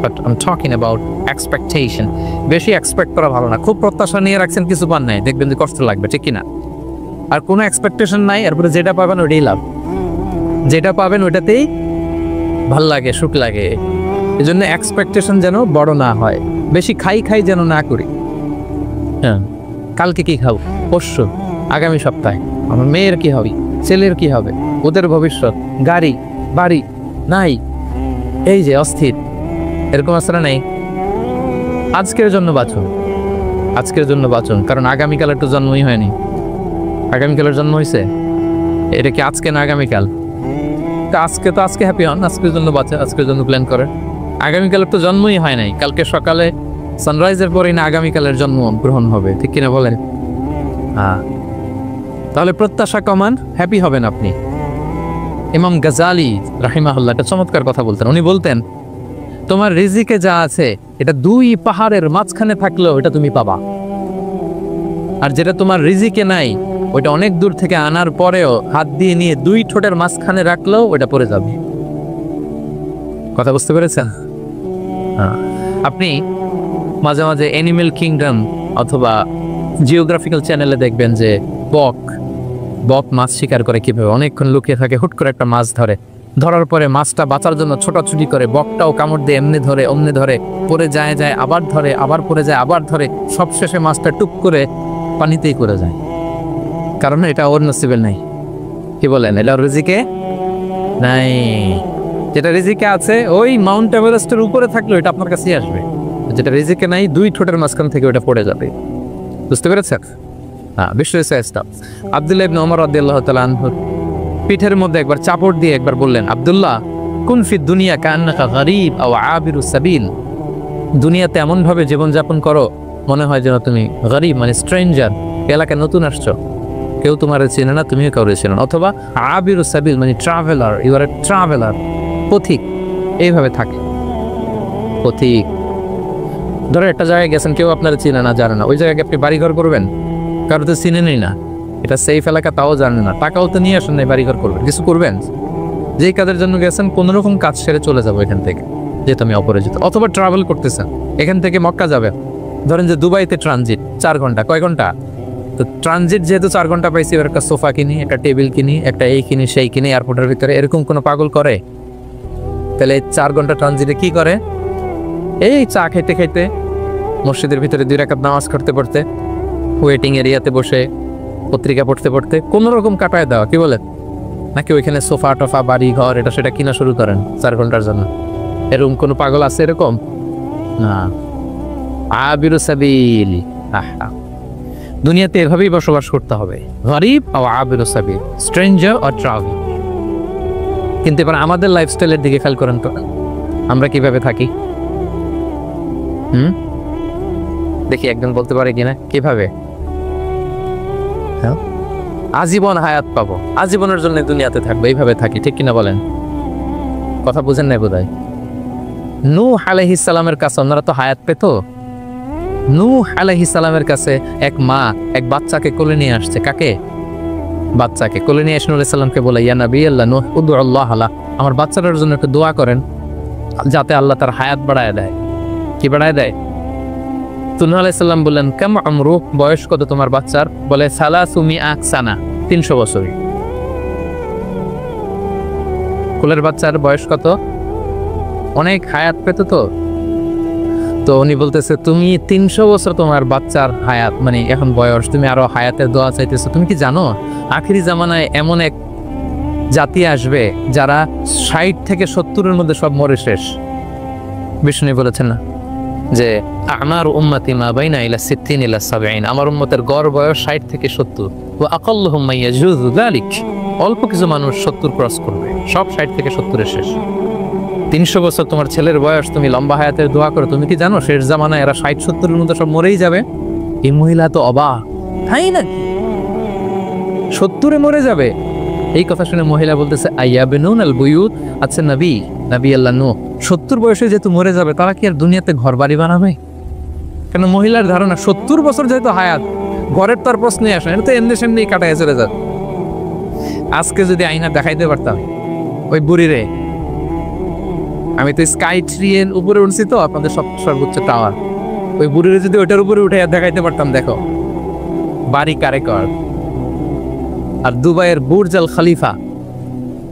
But I'm talking about expectation. বেশি এক্সপেক্ট করা ভালো না। খুব প্রত্যাশা নিয়ে রাখছেন, কিছু পান নাই, দেখবেন যে কষ্ট লাগবে, ঠিক কিনা? আর কোনো এক্সপেকটেশন নাই, এরপরে যেটা পাবেন ওইটাই লাভ। যেটা পাবেন ওইটাতেই ভাল লাগে, সুখ লাগে। এই জন্য এক্সপেকটেশন যেন বড় না হয়, বেশি খাই যেন না করি। হ্যাঁ, কালকে কি খাবো, পরশু, আগামী সপ্তাহে আমার মেয়ের কি হবে, ছেলের কি হবে, ওদের ভবিষ্যৎ, গাড়ি বাড়ি নাই, এই যে অস্থির, এরকম আসলে নাই। আজকের জন্য বাঁচুন, আজকের জন্য বাঁচুন, কারণ আগামীকালের তো জন্মই হয়নি। আগামীকালের জন্ম হয়েছে, এটা কি আজকে না আগামীকাল? আজকে হ্যাপি হন, আজকের জন্য বাঁচে, আজকের জন্য প্ল্যান করে। আগামীকালের তো জন্মই হয় নাই, কালকে সকালে সানরাইজের পরেই না আগামীকালের জন্ম গ্রহণ হবে, ঠিক কিনা বলেন? হ্যাঁ, তাহলে প্রত্যাশা কমান, হ্যাপি হবেন আপনি। ইমাম গাজালি রাহিমাহুল্লাহ একটা চমৎকার কথা বলতেন। উনি বলতেন, তোমার রিজিকে যা আছে এটা 2 পাহাড়ের মাঝখানে থাকলেও এটা তুমি পাবা, আর যেটা তোমার রিজিকে নাই ওইটা অনেক দূর থেকে আনার পরেও হাত দিয়ে নিয়ে 2 ঠোঁটের মাঝখানে রাখলেও ওইটা পড়ে যাবে। কথা বুঝতে পেরেছেন? হ্যাঁ, আপনি মাঝে মাঝে অ্যানিমেল কিংডম অথবা জিওগ্রাফিক্যাল চ্যানেলে দেখবেন যে বক মাছ শিকার করে কিভাবে, অনেকক্ষণ লুকিয়ে থাকে, হুট করে একটা মাছ ধরে, ধরার পরে মাছটা বাঁচার জন্য ছোটাছুটি করে, বকটাও কামড় দিয়ে এমনি ধরে অমনি ধরে, পরে যায় আবার ধরে, আবার পরে যায় আবার ধরে, সবশেষে মাছটা টুক করে পানিতেই করে যায়, কারণ এটা ওর নসিবের নাই। কি বলেন? এটা ওর রিজিকে নাই। যেটা রিজিকে আছে ওই মাউন্ট এভারেস্টের উপরে থাকলে এটা আপনার কাছেই আসবে, যেটা রিজিকে নাই 2 ঠোঁটের মাঝখান থেকে ওটা পড়ে যাবে। বুঝতে পেরেছেন? হ্যাঁ, আব্দুল্লাহ ইবনে ওমর রাদিয়াল্লাহু তাআলা আনহুর পিঠের মধ্যে একবার চাপড় দিয়ে একবার বললেন, আব্দুল্লাহ, কুন ফি দুনিয়া কান্নাকা গরীব আও আবিরুস সাবিল। দুনিয়াতে এমন ভাবে জীবনযাপন করো মনে হয় যেন তুমি গরীব, মানে স্ট্রেঞ্জার, এলাকায় নতুন আসছো, কেউ তোমার চেনে না, তুমিও কাউরে চেনো না। অথবা আবিরুস সাবিল মানে traveller, you are a traveller, পথিক। এইভাবে থাকে পথিক। ধরো একটা জায়গায় গেছেন, কেউ আপনার চিনে না, জানে না, ওই জায়গায় আপনি বাড়িঘর করবেন, কারো তো চিনেনই না, এটা সেফ এলাকা তাও জানেন না, টাকাও তো নিয়ে আসেন নাই বাড়িঘর করবেন, কিছু করবেন? যেই কাজের জন্য গেছেন কোনোরকম কাজ সেরে চলে যাবো এখান থেকে, যেহেতু আমি অপরিচিত। অথবা ট্রাভেল করতেছেন, এখান থেকে মক্কা যাবে, ধরেন যে দুবাইতে ট্রানজিট 4 ঘন্টা, কয় ঘন্টা? তো ট্রানজিট যেহেতু 4 ঘন্টা পাইছি, এবার একটা সোফা কিনি, একটা টেবিল কিনি, একটা এই কিনি সেই কিনি এয়ারপোর্টের ভিতরে, এরকম কোনো পাগল করে? তাহলে 4 ঘন্টা ট্রানজিটে কি করে? এই চা খাইতে খাইতে, মসজিদের ভিতরে 2 রাকাত নামাজ পড়তে, ওয়েটিং এরিয়াতে বসে পত্রিকা পড়তে কোনো রকম কাটায় দেওয়া। কি বলেন? নাকি ওইখানে সোফা টোফা বাড়ি ঘর এটা সেটা কিনা শুরু করেন 4 ঘন্টার জন্য? এরকম কোনো পাগল আছে এরকম? না। আবিরু সাবিল, দুনিয়াতে এভাবেই বসবাস করতে হবে, গরিব ও আবিরু সাবিল, স্ট্রেঞ্জার অর ট্রাভেল। কিন্তু এবার আমাদের লাইফস্টাইলের দিকে খেয়াল করেন তো, আমরা কিভাবে থাকি? দেখি একজন বলতে পারে কিনা কিভাবে? আজীবন হায়াত পাবো, আজীবনের জন্য দুনিয়াতে থাকবো, এইভাবে থাকি, ঠিক কিনা বলেন? কথা বুঝেন নাই বোধহয়। নূহ আলাইহিস সালামের কাছে ওনারা তো হায়াত পেত। নূহ আলাইহিস সালামের কাছে এক মা এক বাচ্চাকে কোলে নিয়ে আসছে। কাকে? বাচ্চাকে কোলে নিয়ে এসে নূহ আলাইহিস সালামকে বলে, ইয়া নবী আল্লাহ নূহ, উদু আল্লাহ আলা, আমার বাচ্চাটার জন্য একটু দোয়া করেন যাতে আল্লাহ তার হায়াত বাড়ায় দেয়। কি বাড়ায় দেয়? তো নূহ আলাইহিস সালাম বললেন, কাম আমরু, বয়স কত তোমার বাচ্চার? বলে 300 সানা, 300 বছর। কোলের বাচ্চার বয়স কত? অনেক হায়াত পেত তো উনি বলতেছে, তুমি 300 বছর তোমার বাচ্চার হায়াত, মানে এখন বয়স, তুমি আরো হায়াতের দোয়া চাইতেছো। তুমি কি জানো আখিরি জামানায় এমন এক জাতি আসবে যারা 60 থেকে 70-এর মধ্যে সব মরে শেষ? বিষ্ণু বলেছেন না যে আমার উম্মতি মা বাইনা ইলা 60 ইলা 70, আমার উম্মতের গড় বয়স 60 থেকে 70, ওয়া আকাল্লুহুম মাইয়াজুযু যালিক, অল্প কিছু মানুষ 70 ক্রস করবে, সব 60 থেকে 70 শেষ। 300 বছর তোমার ছেলের বয়স, তুমি লম্বা হায়াতের দোয়া করো, তুমি কি জানো শেষ জামানায় এরা 60-70-এর মধ্যে সব মরেই যাবে? এই মহিলা তো অবাক, তাই নাকি 70-এ মরে যাবে? এই কথা শুনে মহিলা বলতেছে আইয়াবিনুন আল বুয়ুত, আচ্ছা নবী আল্লাহ নূহ 70 বয়সে যেহেতু মরে যাবে, তারা কি আর দুনিয়াতে ঘর বাড়ি বানাবে? কেন মহিলার ধারণা 70 বছর যেহেতু হায়াত, ঘরের তো আর প্রশ্নই আসে না, এটা তো এমনি সেমনি কাটায় চলে যাবে। আজকে যদি আইনা দেখাইতে পারতাম ওই বুড়িরে, আমি তো স্কাই ট্রি এর উপরে উঠছি, তো আপনাদের সর্বোচ্চ টাওয়ার, ওই বুড়িরে যদি ওইটার উপরে উঠে দেখাইতে পারতাম, দেখো বাড়ি কারে কর। আর দুবাইয়ের বুর্জ আল খলিফা,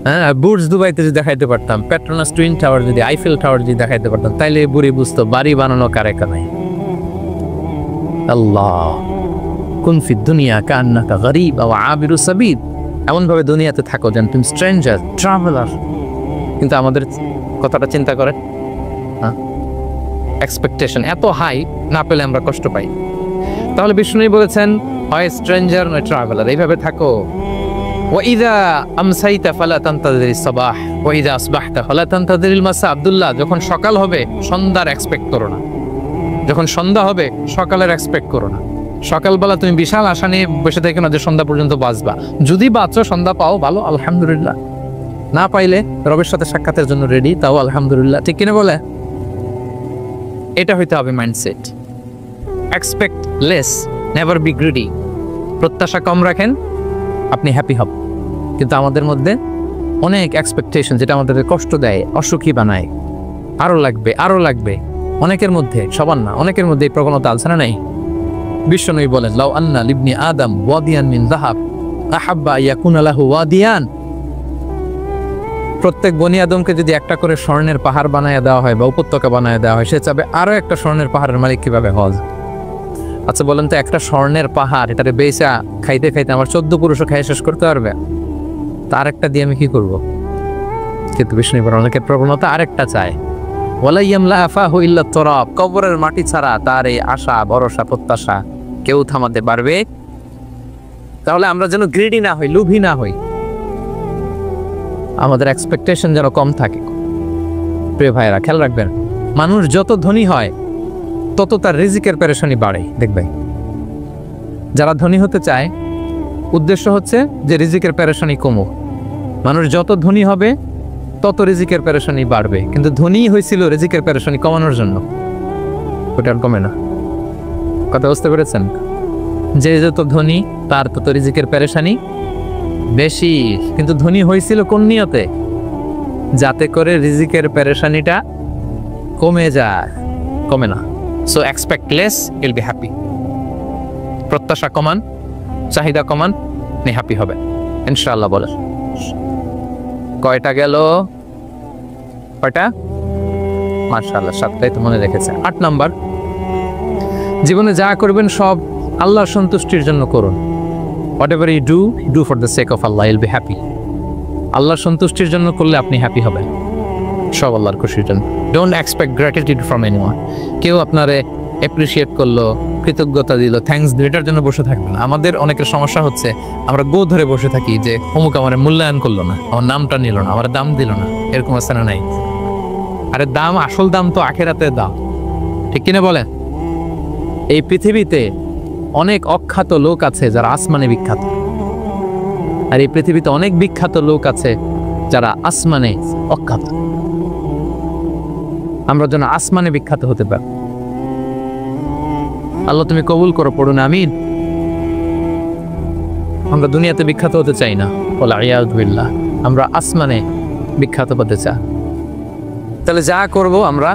হ্যাঁ বুর্জ দুবাইতে যদি দেখাইতে পারতাম, পেট্রোনাস টুইন টাওয়ার যদি, আইফেল টাওয়ার যদি দেখাইতে পারতাম, তাইলে এই বুড়ি বুঝতো বাড়ি বানানো কারে কানাই। আল্লাহ কুন ফিদ দুনিয়া কান্নাকা গরীব আও আবিরু সাবিল, এমন ভাবে দুনিয়াতে থাকো যেন তুমি স্ট্রেঞ্জার, ট্রাভেলার। কিন্তু আমাদের কথাটা চিন্তা করেন, হ্যাঁ এক্সপেকটেশন এত হাই, না পেলে আমরা কষ্ট পাই। তাহলে বিষ্ণু বলেছেন হয় স্ট্রেঞ্জার নয় ট্রাভেলার, এইভাবে থাকো। ওয়াইদা আমসাইতা ফালা তানতাযিরিস সাবাহ ওয়াইদা আসবাহতা ফালা তানতাযিরিল মাসা। আব্দুল্লাহ, যখন সকাল হবে সন্ধ্যার এক্সপেক্ট করো না, যখন সন্ধ্যা হবে সকালের এক্সপেক্ট করো না। সকালবেলা তুমি বিশাল আশা নিয়ে বসে থেকো না যে সন্ধ্যা পর্যন্ত বাঁচবা। যদি বাঁচো, সন্ধ্যা পাও, ভালো, আলহামদুলিল্লাহ। না পাইলে রবের সাথে সাক্ষাতের জন্য রেডি, তাও আলহামদুলিল্লাহ। ঠিক কিনা বলে? এটা হইতে হবে mindset. Expect less, never be greedy. প্রত্যাশা কম রাখেন, আপনি হ্যাপি হব। কিন্তু আমাদের মধ্যে অনেক এক্সপেকটেশন, যেটা আমাদের কষ্ট দেয়, অসুখী বানায়, আরো লাগবে আরো লাগবে। অনেকের মধ্যে, সবার না, অনেকের মধ্যে এই প্রবণতা আছে না? নাই? বিশ্বনবী বলেন লাউ আন্না লিবনি আদম ওয়াদিয়ান মিন যাহাব আহাব্বা ইয়াকুনা লাহু ওয়াদিয়ান। প্রত্যেক বনি আদমকে যদি একটা করে স্বর্ণের পাহাড় বানায় দেওয়া হয় বা উপত্যকা বানায় দেওয়া হয়, সে চাবে আরো একটা স্বর্ণের পাহাড়ের মালিক কিভাবে হওয়া যায়। আচ্ছা বলেন তো, একটা স্বর্ণের পাহাড়, এটারে বেচা খাইতে খাইতে আমার 14 পুরুষও খাই শেষ করতে পারবে? তার একটা দিয়ে আমি কি করব? কিন্তু বিষ্ণু বলেন অনেকের প্রবণতা আরেকটা চায়, ওয়ালা ইয়ামলা আফাহু ইল্লা তুরাব। কবরের মাটি ছাড়া তার এই আশা, ভরসা, প্রত্যাশা কেউ থামাতে পারবে? তাহলে আমরা যেন গ্রিডি না হই, লোভী না হই, আমাদের এক্সপেকটেশন যেন কম থাকে। প্রিয় ভাইরা, খেয়াল রাখবেন, মানুষ যত ধনী হয় তত তার রিজিকের পেরেশানি বাড়ে। দেখবেন যারা ধনী হতে চায়, উদ্দেশ্য হচ্ছে যে রিজিকের পেরেশানি কমুক। মানুষ যত ধনী হবে তত রিজিকের পেরেশানি বাড়বে। কিন্তু ধনী হয়েছিল রিজিকের পেরেশানি কমানোর জন্য, ওটা আর কমে না। কথা বুঝতে পেরেছেন? যে যত ধনী তার তত রিজিকের পেরেশানি বেশি। কিন্তু ধনী হয়েছিল কোন নিয়তে? যাতে করে রিজিকের পেরেশানিটা কমে যায়, কমে না। So expect less, Yule be happy. প্রত্যাশা কমান, চাহিদা কমান, আপনি হ্যাপি হবে ইনশাআল্লাহ। বলেন কয়টা গেল? কয়টা? মাশাআল্লাহ, 7টাই তো মনে রেখেছে। 8 নাম্বার, জীবনে যা করবেন সব আল্লাহর সন্তুষ্টির জন্য করুন। Whatever you do for the sake of Allah, you'll be happy. আল্লাহর সন্তুষ্টির জন্য করলে আপনি হ্যাপি হবেন, সব আল্লাহর খুশির জন্য। Don't expect gratitude from anyone. কেউ আপনারে অ্যাপ্রিশিয়েট করলো, কৃতজ্ঞতা দিল, থ্যাঙ্কস দিল, এটার জন্য বসে থাকবেন। আমাদের অনেকের সমস্যা হচ্ছে আমরা গো ধরে বসে থাকি যে অমুক আমার মূল্যায়ন করলো না, আমার নামটা নিল না, আমার দাম দিল না। এরকম আছে না? নাই? আরে দাম, আসল দাম তো আখিরাতের দাম। ঠিক কিনা বলেন? এই পৃথিবীতে অনেক অখ্যাত লোক আছে যারা আসমানে বিখ্যাত, আর এই পৃথিবীতে অনেক বিখ্যাত লোক আছে যারা আসমানে অখ্যাত। আমরা যেন আসমানে বিখ্যাত হতে পারি। আল্লাহ তুমি কবুল করো, পড়ুন আমিন। আমরা দুনিয়াতে বিখ্যাত হতে চাই না, বলা ইয়াযু বিল্লাহ, আমরা আসমানে বিখ্যাত হতে চাই। তাহলে যা করব আমরা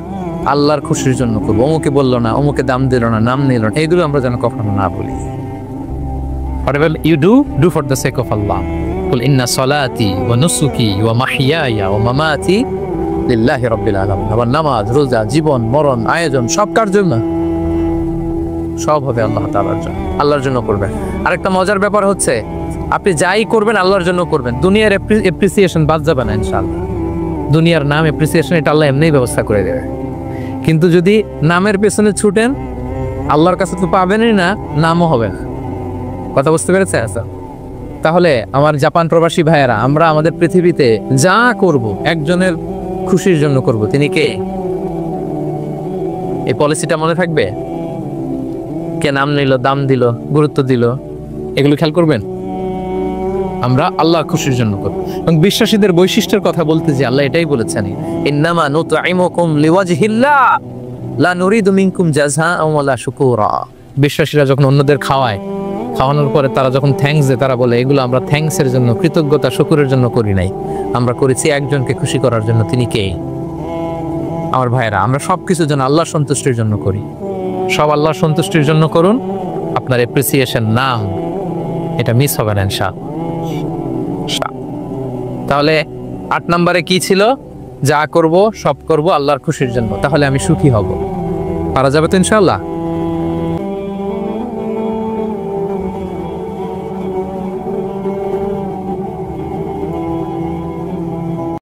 আল্লাহর খুশির জন্য করবো। অমুকে বললো না, অমুকে দাম দিল না, নাম নিল না, এগুলো আমরা যেন কখনো না বলি। Whatever you do for the sake of Allah. Qul inna salati wa nusuki wa mahyaya wa mamati lillahi rabbil alamin. আমার নামাজ, রোজা, জীবন, মরণ, আয়োজন সব কার জন্য? সব হবে আল্লাহ তাআলার জন্য, আল্লাহর জন্য করবেন। আরেকটা মজার ব্যাপার হচ্ছে, আপনি যাই করবেন আল্লাহর জন্য করবেন। দুনিয়ার অ্যাপ্রিসিয়েশন বাদ যাবে না ইনশাআল্লাহ। দুনিয়ার নাম অ্যাপ্রিসিয়েশন এটা আল্লাহ এমনিই ব্যবস্থা করে দেবে। কিন্তু যদি নামের পেছনে ছুটেন, আল্লাহর কাছে তো পাবেনই না, নামও হবে না। কথা বুঝতে পেরেছে? আচ্ছা, তাহলে আমার জাপান প্রবাসী ভাইয়েরা, আমরা আমাদের পৃথিবীতে যা করব একজনের খুশির জন্য করব। তিনি কে? এই পলিসিটা মনে থাকবে? কে নাম নিল, দাম দিল, গুরুত্ব দিল, এগুলো খেয়াল করবেন। আমরা আল্লাহর খুশির জন্য করব। এবং বিশ্বাসীদের বৈশিষ্ট্যের কথা বলতে যে আল্লাহ এটাই বলেছেন, ইন্নামা নুতঈমুকুম লিওয়াজহিল্লাহ লা নুরিদু মিনকুম জাযাআন ওয়ালা শুকুরা। বিশ্বাসীরা যখন অন্যদের খাওয়ানোর পরে তারা যখন থ্যাঙ্কস দেয়, তারা বলে এগুলো আমরা থ্যাঙ্কসের জন্য, কৃতজ্ঞতা শুকরের জন্য করি নাই, আমরা করেছি একজনকে খুশি করার জন্য। তিনি কে? আমার ভাইয়েরা, আমরা সবকিছু যেন আল্লাহর সন্তুষ্টির জন্য করি। সব আল্লাহর সন্তুষ্টির জন্য করুন, আপনার এপ্রিসিয়েশন না হোক, এটা মিস হবে না ইনশাআল্লাহ। তাহলে 8 নম্বরে কি ছিল? যা করব সব করব আল্লাহর খুশির জন্য, তাহলে আমি সুখী হব। পারা যাবে তো ইনশাআল্লাহ।